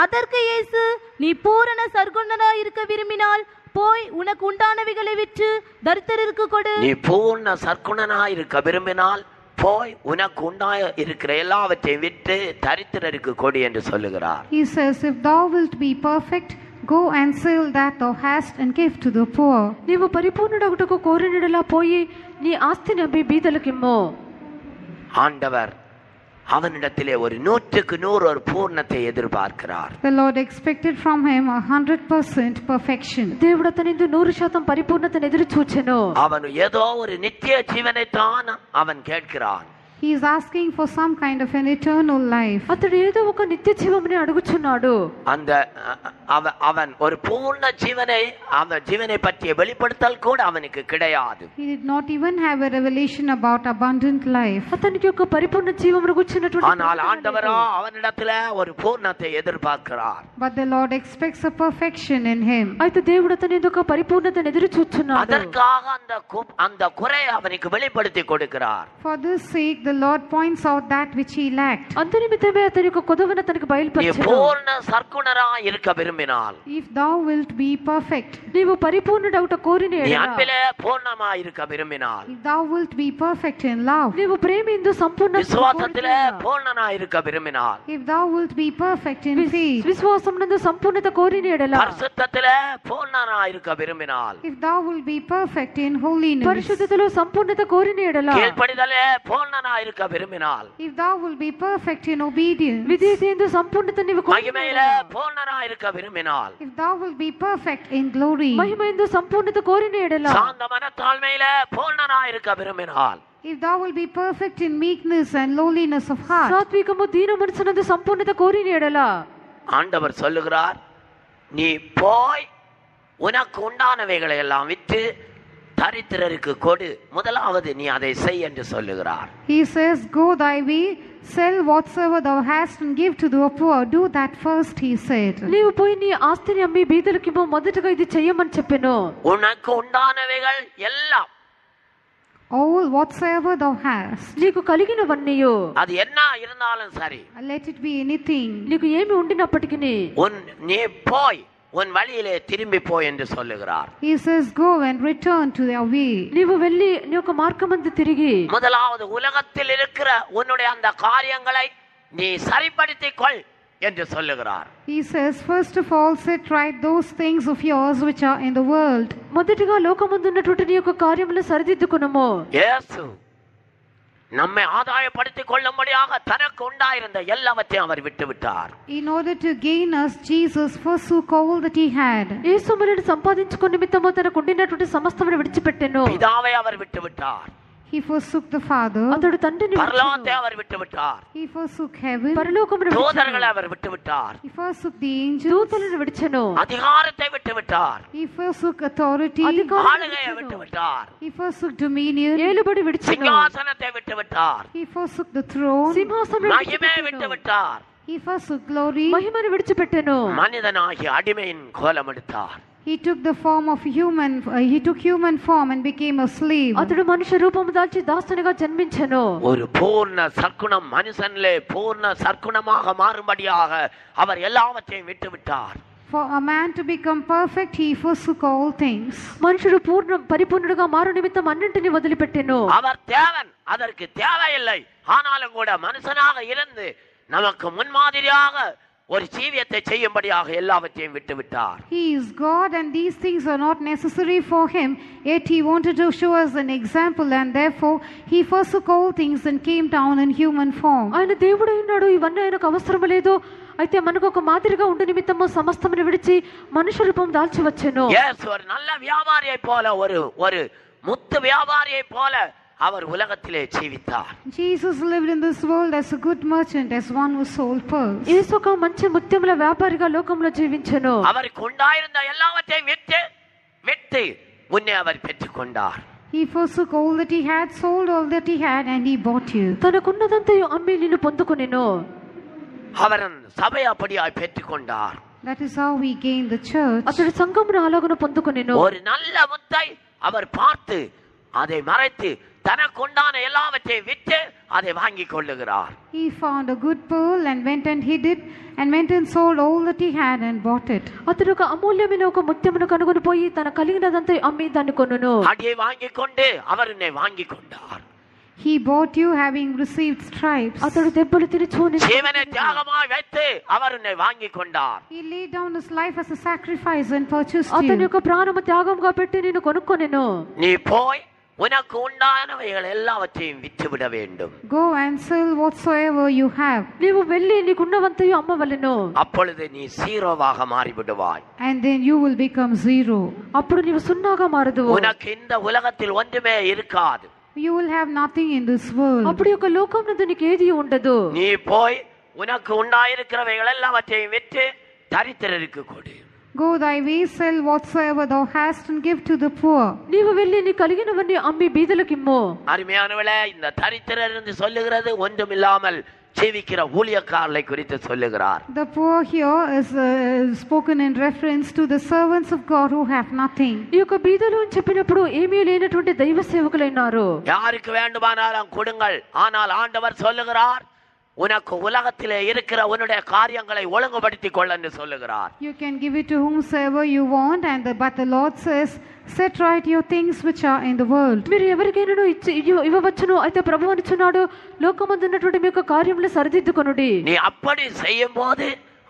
அதற்கு இயேசு, நீ பூரண சற்குணனாய் இருக்க விரும்பினால் போய் உனக்கு உண்டானவைகளை விற்று தரித்திரருக்கு கொடு. நீ பூர்ண சற்குணனாய் இருக்க விரும்பினால் போய் உனக்கு உண்டாய இருக்கிற எல்லாவற்றையும் விற்று தரித்திரருக்கு கொடு என்று சொல்லுகிறார். He says, if thou wilt be perfect, go and sell that thou hast and give to the poor. నీవు పరిపూర్ణుడగుటకు కోరినడలా పోయి నీ ఆస్తిని అమ్మి బీదలకిమ్ము. ஆண்டவர் அவனிடத்திலே ஒரு 100% ஒரு பூர்ணத்தை எதிர்பார்க்கிறார். The Lord expected from him 100% perfection. దేవుడు అతనిందు 100% పరిపూర్ణతను ఎదురు చూచెను. அவன் ஏதோ ஒரு நித்திய ஜீவனை தான் அவன் கேட்கிறான். He is asking for some kind of an eternal life. అతడు ఏదో ఒక నిత్య జీవముని అడుగుచున్నాడు. அந்த அவன் ஒரு பூர்ண ஜீவனை பற்றிய வெளிப்படுத்தல் கூட அவனுக்கு கிடையாது. He did not even have a revelation about abundant life. అతనికి ఒక పరిపూర్ణ జీవమును గుర్చినటువంటి ஆனால் ఆండవరో அவனிடத்துல ஒரு பூர்ணத்தை எதிர்பார்க்கிறார். But the Lord expects a perfection in him. అయితే దేవుడు అతనిందు ఒక పరిపూర్ణతను ఎదురు చూచున్నాడు. அதற்காக அந்த குறையை அவனுக்கு வெளிப்படுத்தி கொடுக்கிறார். For this sake the Lord points out that which he lacked. అందు నిమిత్తమే అతని యొక్క కొదవను అతనికి బయలుపరిచెను. పూర్ణ సర్కుణరాய் இருக்க விரும்பினால், if thou wilt be perfect, నీవు పరిపూర్ణుడవుట కోరిన நீ அன்பிலே பூர்ணமாய் இருக்க விரும்பினால், if thou wilt be perfect in love, నీవు ప్రేమిందు సంపూర్ణ విశ్వాసத்திலே పూర్ణనాய் இருக்க விரும்பினால், if thou wilt be perfect in faith, విశ్వాసమునందు సంపూర్ణత కోరిన ఎడల, పరిశుద్ధத்திலே పూర్ణనాய் இருக்க விரும்பினால், if thou wilt be perfect in holiness, పరిశుద్ధతలో సంపూర్ణత కోరిన ఎడల, కీழ்పడిదలే పూర్ణనాய் இருக்க விரும்பினால், if thou wilt be perfect in obedience, విధేయతయందు సంపూర్ణత నీవు మహిమయిலே పూర్ణనాய் இருக்க விரும்பினால், if thou wilt be perfect in glory, మహిమయందు సంపూర్ణత కోరిన ఎడల, சாந்த மனத்தாழ்மையிலே பூர்ணனாய் இருக்க விரும்பினால், if thou wilt be perfect in meekness and lowliness of heart, సాత్వికము దీన మనసునందు సంపూర్ణత కోరిన ఎడల, ஆண்டவர் சொல்லுகிறார், நீ போய் உனக்கு உண்டானவைகளை எல்லாம் விற்று தரித்திரருக்கு கொடு, முதலாவது நீ அதை செய் என்று சொல்லுகிறார். He says, go thy way, sell whatsoever thou hast and give to the poor. Do that first, he said. నీవు పోయి నీ ఆస్తిని అమ్మి బీదలకివ్వు, మొదటగా ఇది చెయ్యమని చెప్పెను. உனக்கு உண்டானவைகள் எல்லாம், all whatsoever thou hast, నీకు కలిగినవన్నీయు, அது என்ன இருந்தாலும் சரி, let it be anything, నీకు ఏమి ఉండినప్పటికీ நீ போய் உன் வழியிலே திரும்பி போய் என்று சொல்லுகிறார். he says, go and return to their way. నీవు వెళ్ళి నీ యొక్క మార్గమందు తిరిగి, முதலாவது உலகத்தில் இருக்கிற உன்னுடைய அந்த காரியங்களை நீ சரிப்படுத்திக் கொள் என்று சொல்லுகிறார். He says, first of all, set right those things of yours which are in the world. మొదటిగా లోకమందు ఉన్నటువంటి నీ యొక్క కార్యములు సరిదిద్దుకునము. యేసు நம்மை ஆதாயப்படுத்திக் கொள்ளும்படியாக தனக்கு உண்டாயிருந்த எல்லாவற்றையும் அவர் விட்டு விட்டார். In order to gain us, Jesus forsook all that he had. యేసు మనల్ని సంపాదించుకునే నిమిత్తము తనకు ఉండినటువంటి సమస్తమును విడిచిపెట్టెను. பிதாவை அவர் விட்டு விட்டார். He forsook the Father. అతడు తండ్రిని பரலோகத்தை அவர் விட்டு விட்டார். He forsook heaven. పరలోకమును தூதர்களை அவர் விட்டு விட்டார். He forsook the angels. దూతలను విడిచెను. அதிகாரத்தை விட்டு விட்டார். He forsook authority. ஆளுகையை விட்டு விட்டார். He forsook dominion. ఏలుబడి విడిచెను. சிங்காசனத்தை விட்டு விட்டார். He forsook the throne. సింహాసనం மகிமையை விட்டு விட்டார். He forsook glory. మహిమను విడిచిపెట్టెను. மனிதனாகி அடிமையின் கோலம் எடுத்தார். He took the form of human form and became a slave. అతడు మనుష్య రూపము దాల్చి దాసునిగా జన్మించెను. ஒரு பூர்ண சற்குணம் மனுஷனிலே பூர்ண சற்குணமாக மாறும்படியாக அவர் எல்லாவற்றையும் விட்டுவிட்டார். For a man to become perfect, he forsook all things. మనుషుడు పరిపూర్ణుడుగా మారు నిమిత్తం అన్నింటినీ వదిలిపెట్టెను. அவர் தேவன், அதற்கு தேவையில்லை. ஆனாலும் கூட மனுஷனாக இருந்து நமக்கு முன்மாதிரியாக ஒரு ஜீவியத்தை செய்யும்படியாக எல்லாவற்றையும் விட்டுவிட்டார். He is God and these things are not necessary for him, yet he wanted to show us an example, and therefore he forsook all things and came down in human form. ఆయన దేవుడై ఉన్నాడు, ఇవన్నీ ఆయనకు అవసరం లేదు. అయితే మనకు ఒక మాదిరిగా ఉండే నిమిత్తము సమస్తమును విడిచి మనుష్య రూపం దాల్చి వచ్చెను. yes, ஒரு நல்ல வியாபாரியை போல ஒரு முத்து வியாபாரியை போல அவர் உலகத்திலே ஜீவித்தார். Jesus lived in this world as a good merchant, as one who sold pearls. యేసు ఒక మంచి ముత్యముల వ్యాపారిగా లోకంలో జీవించెను. அவருக்கு உண்டாயிருந்த எல்லாவற்றையும் விட்டு முன்னே அவர் பெற்றுக்கொண்டார். He forsook all that he had, sold all that he had, and he bought you. తనకున్నదంతయు అమ్మి నిన్ను పొందుకొనెను. அவர் சபையை அப்படியாய் பெற்றுக்கொண்டார். That is how he gained the church. అతడు సంఘమును అలాగున పొందుకొనెను. ஒரு நல்ல முத்தை அவர் பார்த்து அதை மறைத்து தனக்குண்டான எல்லாவற்றையும் விட்டு அதை வாங்கி கொள்ளுகிறார். He found a good pearl and went and hid it and went and sold all that he had and bought it. అతడు ఒక అమూల్యమైన ఒక ముత్యమును కనుగొని పోయి తన కలిగినదంతా అమ్మి దాన్ని కొనును. அடியை வாங்கி கொண்டு அவர் என்னை வாங்கி கொண்டார். He bought you having received stripes. అతడు దెబ్బలు తిని జీవனை தியாகமாய் வைத்து அவர் என்னை வாங்கி கொண்டார். He laid down his life as a sacrifice and purchased you. అతని యొక్క ప్రాణము త్యాగంగా పెట్టి నిన్ను కొనుక్కొనెను. நீ போய் உனக்கு உண்டானவைகள் எல்லாவற்றையும் விற்றுவிட வேண்டும். Go and sell whatsoever you have. నీవు వెళ్ళి నీకున్నవంతయు అమ్మవలెను. அப்பொழுது நீ ஜீரோவாக மாறிவிடுவாய். And then you will become zero. అప్పుడు నీవు సున్నాగా మారదువు. உனக்கு இந்த உலகத்தில் ஒன்றுமே இருக்காது. You will have nothing in this world. అప్పుడు యొక్క లోకమునందు నీకు ఏది ఉండదు. நீ போய் உனக்கு உண்டாயிருக்கிறவைகள் எல்லாவற்றையும் விற்று தரித்திரருக்கு கொடு. Go thy way, sell whatsoever thou hast and give to the poor. నీవు వెళ్ళి నీ కలిగినవన్నీ అమ్మి బీదలకిమ్ము. அருமையானவளே, இந்த தரித்திரர் என்று சொல்லுகிறது ஒன்றுமில்லாமல் ஜீவிக்கிற ஊழியக்காரரை குறித்து சொல்லுகிறார். The poor here is spoken in reference to the servants of God who have nothing. ఈ యొక్క బీదలు అని చెప్పినప్పుడు ఏమీ లేనటువంటి దైవ సేవకులైనారు. யாருக்கு வேண்டுமானாலும் கொடுங்கள், ஆனால் ஆண்டவர் சொல்லுகிறார் உனக்கு உலகத்திலே இருக்கிற உன்னுடைய காரியங்களை ஒழுங்குபடுத்திக் கொள்ள என்று சொல்லுகிறார். You can give it to whomsoever you want, but the Lord says, set right your things which are in the world. మీరు ఎవరికైనా ఇవ్వవచ్చును, అయితే ప్రభువు అనుచున్నాడు లోకమందు ఉన్నటువంటి మీ యొక్క కార్యములు సరిదిద్దుకొనుడి. நீ அப்படி செய்யும் போது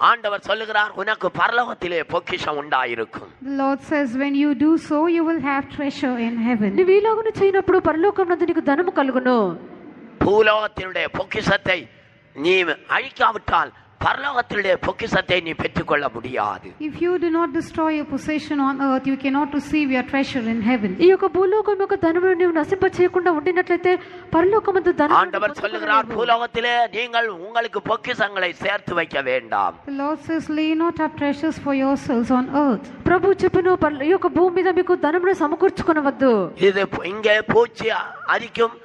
ஆண்டவர் சொல்லுகிறார் உனக்கு பரலோகத்திலே பொக்கிஷம் உண்டாயிருக்கும். The Lord says when you do so you will have treasure in heaven. నీవు ఇలాగున చేయనప్పుడు పరలోకమునందు నీకు ధనము కలుగును. பூலோகத்தினுடைய பொக்கிஷத்தை நீ அழிக்காவிட்டால் பரலோகத்தினுடைய பொக்கிஷத்தை நீ பெற்றுக்கொள்ள முடியாது. If you do not destroy your possession on earth, you cannot receive your treasure in heaven. ఈ యొక్క భూలోకం యొక్క ధనమును నీవు నశింప చేయకుండా ఉండినట్లయితే పరలోకమందు ధనము ஆண்டவர் சொல்லுகிறார் பூலோகத்திலே நீங்கள் உங்களுக்கு பொக்கிஷங்களை சேர்த்து வைக்க வேண்டாம். The Lord says lay not up treasures for yourselves on earth. ప్రభు చెప్పును ఈ యొక్క భూమి మీద మీకు ధనమును సమకూర్చుకొనవద్దు. இது இங்கே பூச்சி அரிக்கும்,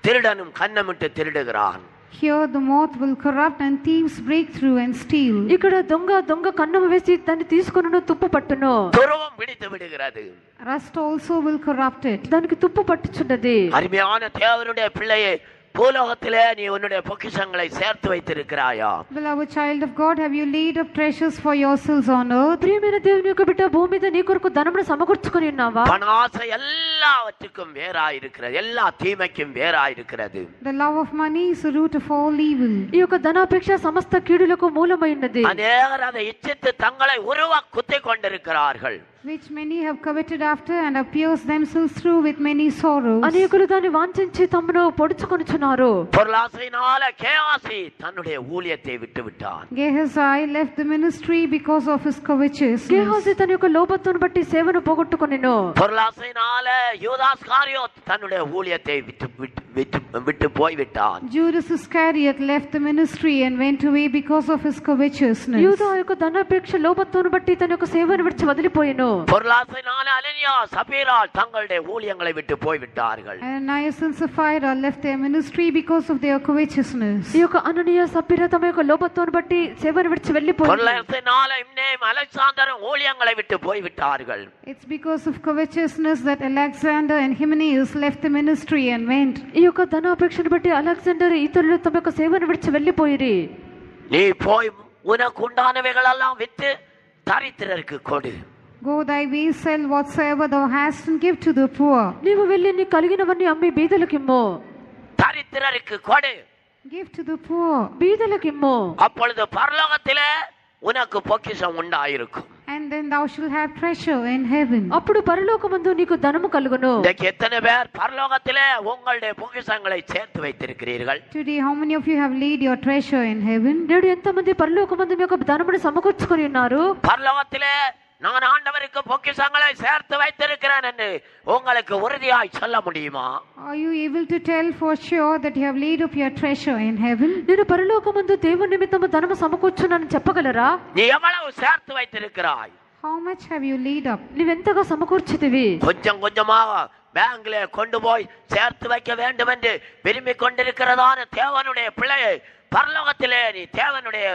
திருடனும் கன்னமிட்டு திருடுகிறான். Here the moth will corrupt and thieves break through and steal. ఇక్కడ దొంగ కన్నము వేసి దాన్ని తీసుకొనును, తుప్పు పట్టును. துருவம் பிடித்து விடுகிறது. Rust also will corrupt it. దానికి తుప్పు పట్టుచున్నది. அருமையான தேவனுடைய பிள்ளையே, பூலோகத்திலே நீ உன்னுடைய பொக்கிஷங்களை சேர்த்து வைத்திருக்கிறாயா? Beloved child of God, have you laid up treasures for yourselves on earth? ప్రియమైన దేవుని యొక్క బిడ్డ, భూమి మీద నీ కొరకు ధనమును సమకూర్చుకొని ఉన్నావా? பணாசை எல்லாவற்றுக்கும் வேறாயிருக்கிறது, எல்லா தீமைக்கும் வேறாயிருக்கிறது. The love of money is the root of all evil. ఈ యొక్క ధనాపేక్ష సమస్త కీడులకు మూలమైనది. அநேகர் அதை இச்சித்து தங்களை உருவ குத்திக் கொண்டிருக்கிறார்கள். Which many have coveted after and have pierced themselves through with many sorrows. అనేకులు దాన్ని వాంఛించి తమను పొడుచుకొనుచున్నారు. பொருளாசையினால கேயாசி தன்னுடைய ஊழியத்தை விட்டு விட்டான். Gehazi left the ministry because of his covetousness. గేహాజీ తన యొక్క లోభత్తును బట్టి సేవను పోగొట్టుకొనెను. பொருளாசையினால யூதாஸ் காரியோத் தன்னுடைய ஊழியத்தை விட்டு போய்விட்டான். Judas Iscariot left the ministry and went away because of his covetousness. యూదా యొక్క ధనాపేక్ష లోభత్వం బట్టి తన యొక్క సేవను విడిచి వదిలిపోయెను. பொருளாசையினால அனனியா சபீரால் தங்களுடைய ஊழியங்களை விட்டு போய்விட்டார்கள். Ananias and Sapphira left their ministry because of their covetousness. ఈ యొక్క అననీయ సప్పీరా తమ యొక్క లోభత్వం బట్టి సేవను విడిచి వెళ్ళిపోయారు. பொருளாசையினால இம்னேம் அலெக்சாந்தரும் ஊழியங்களை விட்டு போய்விட்டார்கள். It's because of covetousness that Alexander and Hymenaeus left the ministry and went. ఈ యొక్క ధనాపేక్షను బట్టి అలెగ్జాండర్ ఇతరులు తమ యొక్క సేవను విడిచి వెళ్ళిపోయిరి. நீ போய் உனக்கு உண்டானவைகளெல்லாம் வித்து தரித்திரருக்கு கொடு. Go thy way, sell whatsoever thou hast and give to the poor. నీవు వెళ్ళి నీ కలిగినవన్నీ అమ్మి బీదలకిమ్ము. தரித்திரருக்கு கொடு. Give to the poor. బీదలకిమ్ము. அப்பொழுது பரலோகத்திலே உனக்கு பொக்கிஷம் உண்டாயிருக்கும். And then thou shalt have treasure in heaven. అప్పుడు పరలోకమందు నీకు ధనము కలుగును. இன்றைக்கு எத்தனை பேர் பரலோகத்திலே உங்களுடைய பொக்கிஷங்களை சேர்த்து வைத்திருக்கிறீர்கள்? Today how many of you have laid your treasure in heaven? నేడు ఎంతమంది పరలోకమందు మీ యొక్క ధనమును సమకూర్చుకొని ఉన్నారు? பரலோகத்திலே நான் ஆண்டவருக்கு பொக்கிஷங்களை சேர்த்து வைத்திருக்கிறேன் என்று உங்களுக்கு உறுதியாய் சொல்ல முடியுமா? Are you able to tell for sure that you have laid up your treasure in heaven? నేను పరలోకమందు దేవుని నిమిత్తము ధనము సమకూర్చున్నానని చెప్పగలరా? நீ எவ்வளவு சேர்த்து வைத்திருக்கிறாய்? How much have you laid up? నీవెంతగా సమకూర్చితివి? கொஞ்சம் கொஞ்சமாக பேங்க்ல கொண்டு போய் சேர்த்து வைக்க வேண்டும் என்று விரும்பிக் கொண்டிருக்கிறதான தேவனுடைய பிள்ளையை பரலோகத்திலே நீ தேவனுடைய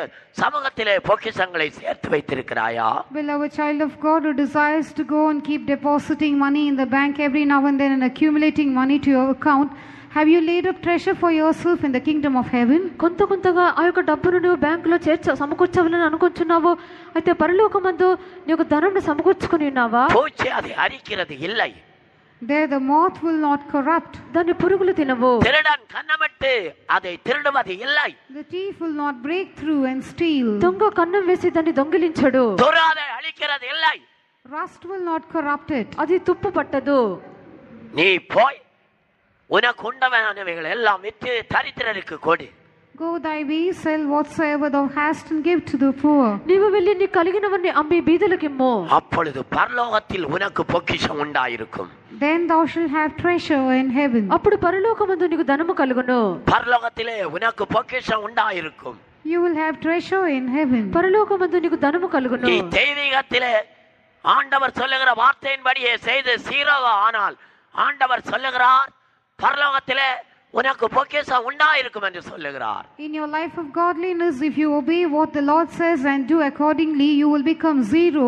சமூகத்திலே பொக்கிஷங்களை சேர்த்து வைத்திருக்கிறாயா? Beloved child of God who desires to go and keep depositing money in the bank every now and then and accumulating money to your account, have you laid up treasure for yourself in the kingdom of heaven? కొంత కొంతగా ఆ యొక్క డబ్బును నువ్వు బ్యాంకులో సమకూర్చవాలని అనుకుంటున్నావు. అయితే పరలోకమందు నీ యొక్క ధనంను సమకూర్చుకుని ఉన్నావా? பூச்சி அதை அரிக்கிறது இல்லை. There the moth will not corrupt. దాన్ని పురుగులు తినవు. திருடன் கன்னமிட்டு அதை திருடுவது இல்லை. The thief will not break through and steal. దొంగ కన్నం వేసి దాన్ని దొంగిలించడు. துராதை அழிக்கிறது இல்லை. Rust will not corrupt it. అది తుప్పు పట్టదు. நீ போய் உனக்கு உண்டவனானவைகள் எல்லாம் விற்று தரித்திரருக்கு கொடு. Go thy way, sell whatsoever thou hast and give to the poor. నీవు వెళ్ళి నీ కలిగినవన్నీ అమ్మి బీదలకిమ్ము. அப்பொழுது பரலோகத்தில் உனக்கு பொக்கிஷம் உண்டாயிருக்கும். Then thou shalt have treasure in heaven. అప్పుడు పరలోకమందు నీకు ధనము కలుగును. பரலோகத்திலே உனக்கு பொக்கிஷம் உண்டாயிருக்கும். You will have treasure in heaven. పరలోకమందు నీకు ధనము కలుగును. நீ தெய்வீகத்திலே ஆண்டவர் சொல்லுகிற வார்த்தையின்படியே செய்து சீராக ஆனால் ஆண்டவர் சொல்லுகிறார் பரலோகத்திலே உனக்கு பொக்கிஷம் உண்டாயிருக்கும் என்று சொல்லுகிறார். In your life of godliness, if you obey what the Lord says and do accordingly, you will become zero.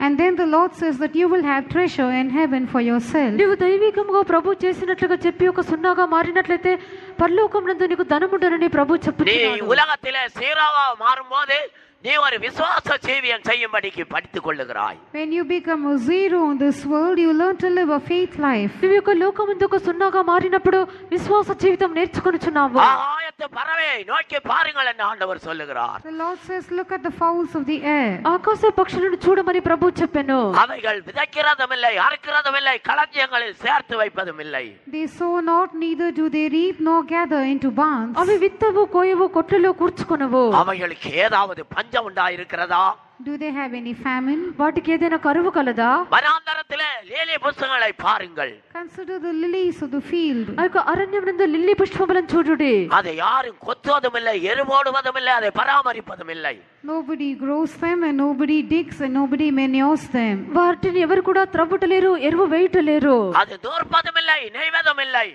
And then the Lord says that you will have treasure in heaven for yourself. నీవు దైవికంగా ప్రభు చేసినట్లుగా చెప్పి ఒక సున్నాగా మారినట్లయితే పరలోకమునందు నీకు ధనముండనని ప్రభు நீ చెప్పుచున్నాడు. உலகத்திலே சீராக மாறும்போது நீ ஒரு விசுவாச ஜீவியம் செய்யும்படிக்கு படித்துக் கொள்ளுகிறாய். When you become a zero in this world, you learn to live a faith life. నీవు యొక్క లోకమందు ఒక సున్నాగా మారినప్పుడు విశ్వాస జీవితం నేర్చుకొనుచున్నావు. ஆகாயத்து பறவையை நோக்கி பாருங்கள் என்று ஆண்டவர் சொல்லுகிறார். The Lord says, look at the fowls of the air. ఆకాశ పక్షులను చూడమని ప్రభు చెప్పెను. அவைகள் விதைக்கிறதும் இல்லை, அறுக்கிறதும் இல்லை, களஞ்சியங்களில் சேர்த்து வைப்பதும் இல்லை. They sow not, neither do they reap nor gather into barns. అవి విత్తవు కోయవు కొట్లలో కూర్చుకొనవు. அவைகளுக்கு ஏதாவது பஞ்சம் உண்டாயிருக்கிறதா? Do they have any famine? వాటికి ఏదైనా కరువు కలదా? வனாந்தரத்திலே லிலி புஷ்பங்களை பாருங்கள். Consider the lilies of the field. ఆ యొక్క అరణ్యమునందు లిల్లీ పుష్పములను చూడుడి. அதை யாரும் கொத்துவதும் இல்லை, எருவோடுவதும் இல்லை, அதை பராமரிப்பதும் இல்லை. Nobody grows them and nobody digs and nobody manures them. వాటిని ఎవరు కూడా త్రవ్వుటలేరు, ఎరువు వేయుటలేరు. அது நூற்பதும் இல்லை, நெய்வதும் இல்லை.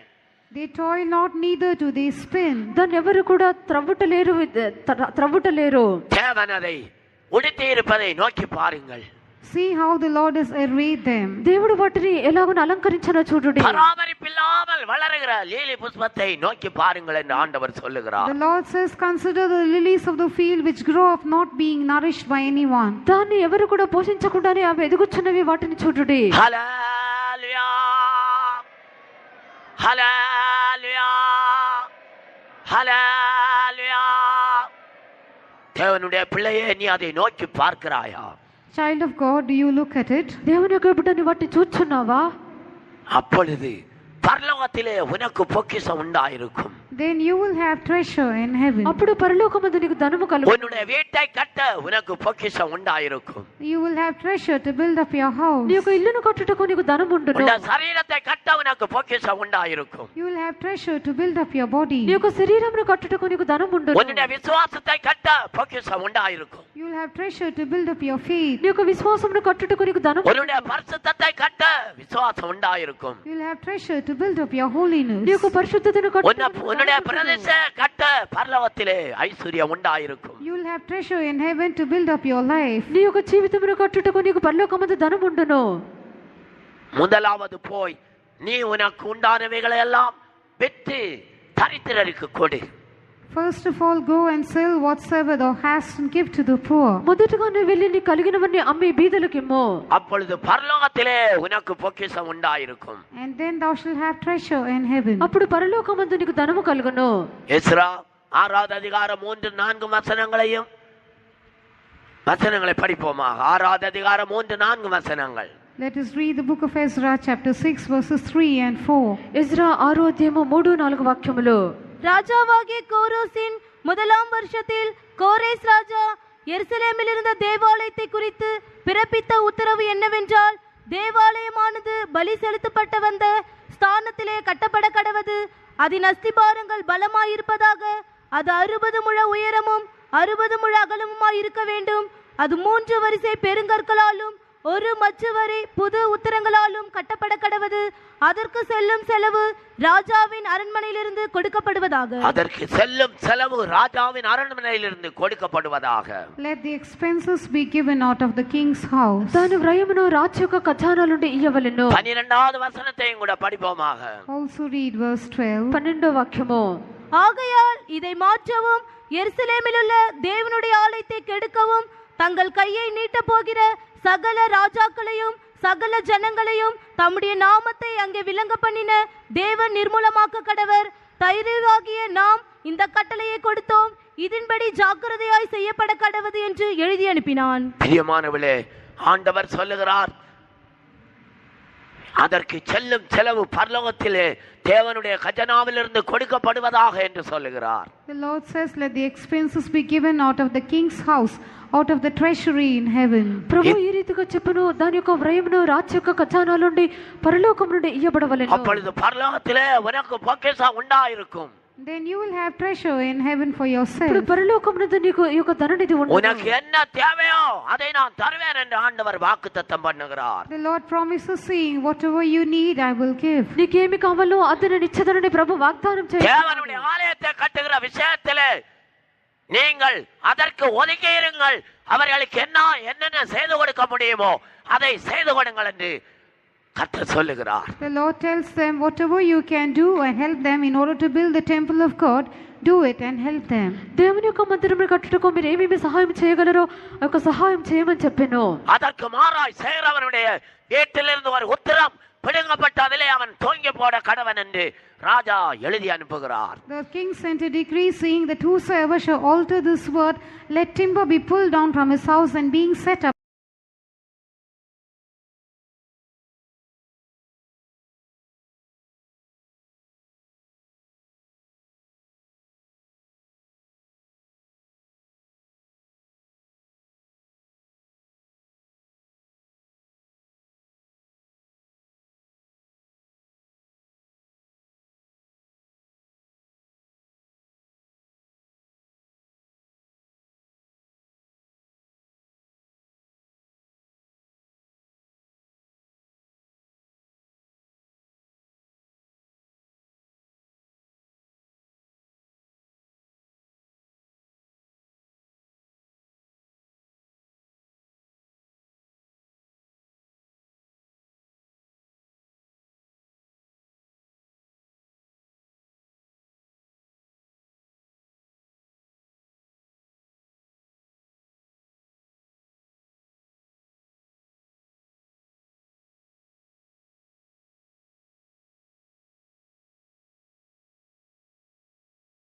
They toil not, neither do they spin. దాన్ని ఎవరు కూడా త్రవ్వుటలేరు. தேவன் அதை உடுத்தி இருப்பதை நோக்கி பாருங்கள். See how the Lord has arrayed them. దేవుడు వాటిని ఎలాగో అలంకరించనో చూడుడి. பராமரிப்பில்லாமல் வளருகிற லீலி புஷ்பத்தை நோக்கி பாருங்கள் என்று ஆண்டவர் சொல்லுகிறார். The Lord says, consider the lilies of the field which grow up not being nourished by anyone. దాన్ని ఎవరు కూడా పోషించకుండానే అవి ఎదుగుచున్నవి, వాటిని చూడుడి. హల్లెలూయా, హల్లెలూయా, ஹல்லேலூயா. தேவனுடைய பிள்ளையே, நீ அதை நோக்கி பார்க்கிறாயா? Child of God, do you look at it? దేవుని యొక్క బిడ్డ నీ వాటిని చూచున్నావా? அப்பொழுது பரலோக பரலோகத்திலே உனக்கு பொக்கிஷம் உண்டாயிருக்கும். Then you will have treasure in heaven. అప్పుడు పరలోకమందు నీకు ధనము కలుగును. உன்னுடைய வீட்டை கட்ட உனக்கு பொக்கிஷம் உண்டாயிருக்கும். You will have treasure to build up your house. నీ యొక్క ఇల్లును కట్టుటకు నీకు ధనం ఉండును. உன்னுடைய சரீரத்தை கட்ட உனக்கு பொக்கிஷம் உண்டாயிருக்கும். You will have treasure to build up your body. నీ యొక్క శరీరమును కట్టుటకు నీకు ధనం ఉండును. உன்னுடைய விசுவாசத்தை கட்ட பொக்கிஷம் உண்டாயிருக்கும். You will have treasure to build up your faith. నీ యొక్క విశ్వాసమును కట్టుటకు నీకు ధనం உன்னுடைய பரிசுத்தத்தை கட்ட விசுவாசம் உண்டாயிருக்கும். You will have treasure to build up your holiness. నీ యొక్క పరిశుద్ధతను కట్టుటకు உன்னுடைய பிரதிஷ்டை கட்ட பரலோகத்திலே ஐஸ்வர்யம் உண்டாயிருக்கும். You will have treasure in heaven to build up your life. నీ యొక్క జీవితమును కట్టుటకు నీకు పరలోకమందు ధనం ఉండును. முதலாவது போய் நீ உனக்கு உண்டானவைகளை எல்லாம் விற்று தரித்திரருக்கு கொடு. First of all, go and sell whatsoever thou hast and give to the poor. మొదటగా నువ్వు వెళ్ళి నీ కలిగినవన్నీ అమ్మి బీదలకు ఇమ్ము. அப்பொழுது பரலோகத்திலே உனக்கு பொக்கிஷம் உண்டாயிருக்கும். And then thou shalt have treasure in heaven. అప్పుడు పరలోకమందు నీకు ధనము కలుగును. எஸ்ரா 6வது அதிகாரம் 3-4 வசனங்களை படிப்போமாக. 6வது அதிகாரம் 3-4 வசனங்கள். Let us read the book of Ezra chapter 6 verses 3 and 4. Ezra 6వ అధ్యాయము 3-4 వాక్యములు. ராஜாவாகிய கோரோசின் முதலாம் வருஷத்தில் கோரேஸ் ராஜா எருசலேமில் இருந்த தேவாலயத்தை குறித்து பிறப்பித்த உத்தரவு என்னவென்றால், தேவாலயமானது பலி செலுத்தப்பட்ட வந்த ஸ்தானத்திலே கட்டப்பட கடவது. அதன் அஸ்திபாரங்கள் பலமாயிருப்பதாக. அது 60 முழ உயரமும் 60 முழ அகலமுமாய் இருக்க வேண்டும். அது 3 வரிசை பெருங்கற்களாலும் 1 மச்சு வரை புது உத்தரங்களாலும் கட்டப்பட கடவது. அதற்கு செல்லும் செலவு ராஜாவின் அரண்மனையிலிருந்து கொடுக்கப்படுவதாக. அதற்கு செல்லும் செலவு ராஜாவின் அரண்மனையிலிருந்து கொடுக்கப்படுவதாக. Let the expenses be given out of the king's house. దాని వ్రయమును రాజు యొక్క ఖజానా నుండి ఇయ్యవలెను. 12வது வசனத்தையும் கூட படிப்போமாக. Also read verse 12. 12వ వాక్యము. ஆகையால் இதை மாற்றவும், எருசலேமில் உள்ள தேவனுடைய ஆலயத்தை கெடுக்கவும் தங்கள் கையை நீட்டப் போகிற சகல ராஜாக்களையும் சகல ஜனங்களையும் தம்முடைய நாமத்தை அங்கே விளங்க பண்ணின தேவன் நிர்மூலமாக்க கடவர். தைரியராகிய நாம் இந்த கட்டளையை கொடுத்தோம், இதன்படி ஜாக்கிரதையாய் செய்யப்பட கடவது என்று எழுதி அனுப்பினான். பிரியமானவர்களே, ஆண்டவர் சொல்லுகிறார், அதற்கு செல்லும் செலவு பரலோகத்திலே தேவனுடைய கஜனாவிலிருந்து கொடுக்கப்படுவதாக என்று சொல்லுகிறார். The Lord says, let the expenses be given out of the king's house, out of the treasury in heaven. ప్రభు ఈ రీతిగా చెప్పును, దాని యొక్క వ్రయమును రాజు యొక్క ఖజానా నుండి పరలోకం నుండి ఇయ్యబడవలెను. அப்பொழுது பரலோகத்திலே உனக்கு பொக்கிஷம் உண்டாயிருக்கும். Then you will have treasure in heaven for yourself. ఇప్పుడు పరలోకమునందు నీకు ఈ యొక్క ధననిధి ఉండును. உனக்கு என்ன தேவையோ அதை நான் தருவேன் என்று ஆண்டவர் வாக்குத்தத்தம் பண்ணுகிறார். The Lord promises, saying, whatever you need I will give. నీకేమి కావాలో అది నేను ఇచ్చేదనని ప్రభు వాగ్దానం చేశాడు. தேவனுடைய ஆலயத்தை கட்டுகிற விஷயத்திலே நீங்கள் அதற்கு ஒதுக்கி இருங்கள். அவர்களுக்கு என்னென்ன செய்து கொடுக்க முடியுமோ அதை செய்து கொடுங்கள் என்று கர்த்தர் சொல்லுகிறார். The Lord tells them, whatever you can do and help them in order to build the temple of God, do it and help them. దేవుని యొక్క మందిరమును కట్టుటకు మీరు ఏమేమి సహాయం చేయగలరో ఆ యొక్క సహాయం చేయమని చెప్పాను. அதற்கு மாறாய் செய்கிறவனுடைய வீட்டிலிருந்து ஒரு உத்தரம் பிடுங்கப்பட்ட அதிலே அவன் தூங்கி போட கடவன் என்று ராஜா எழுதி அனுப்புகிறார். The king sent a decree saying that whosoever shall alter this word, let timber be pulled down from his house and being set up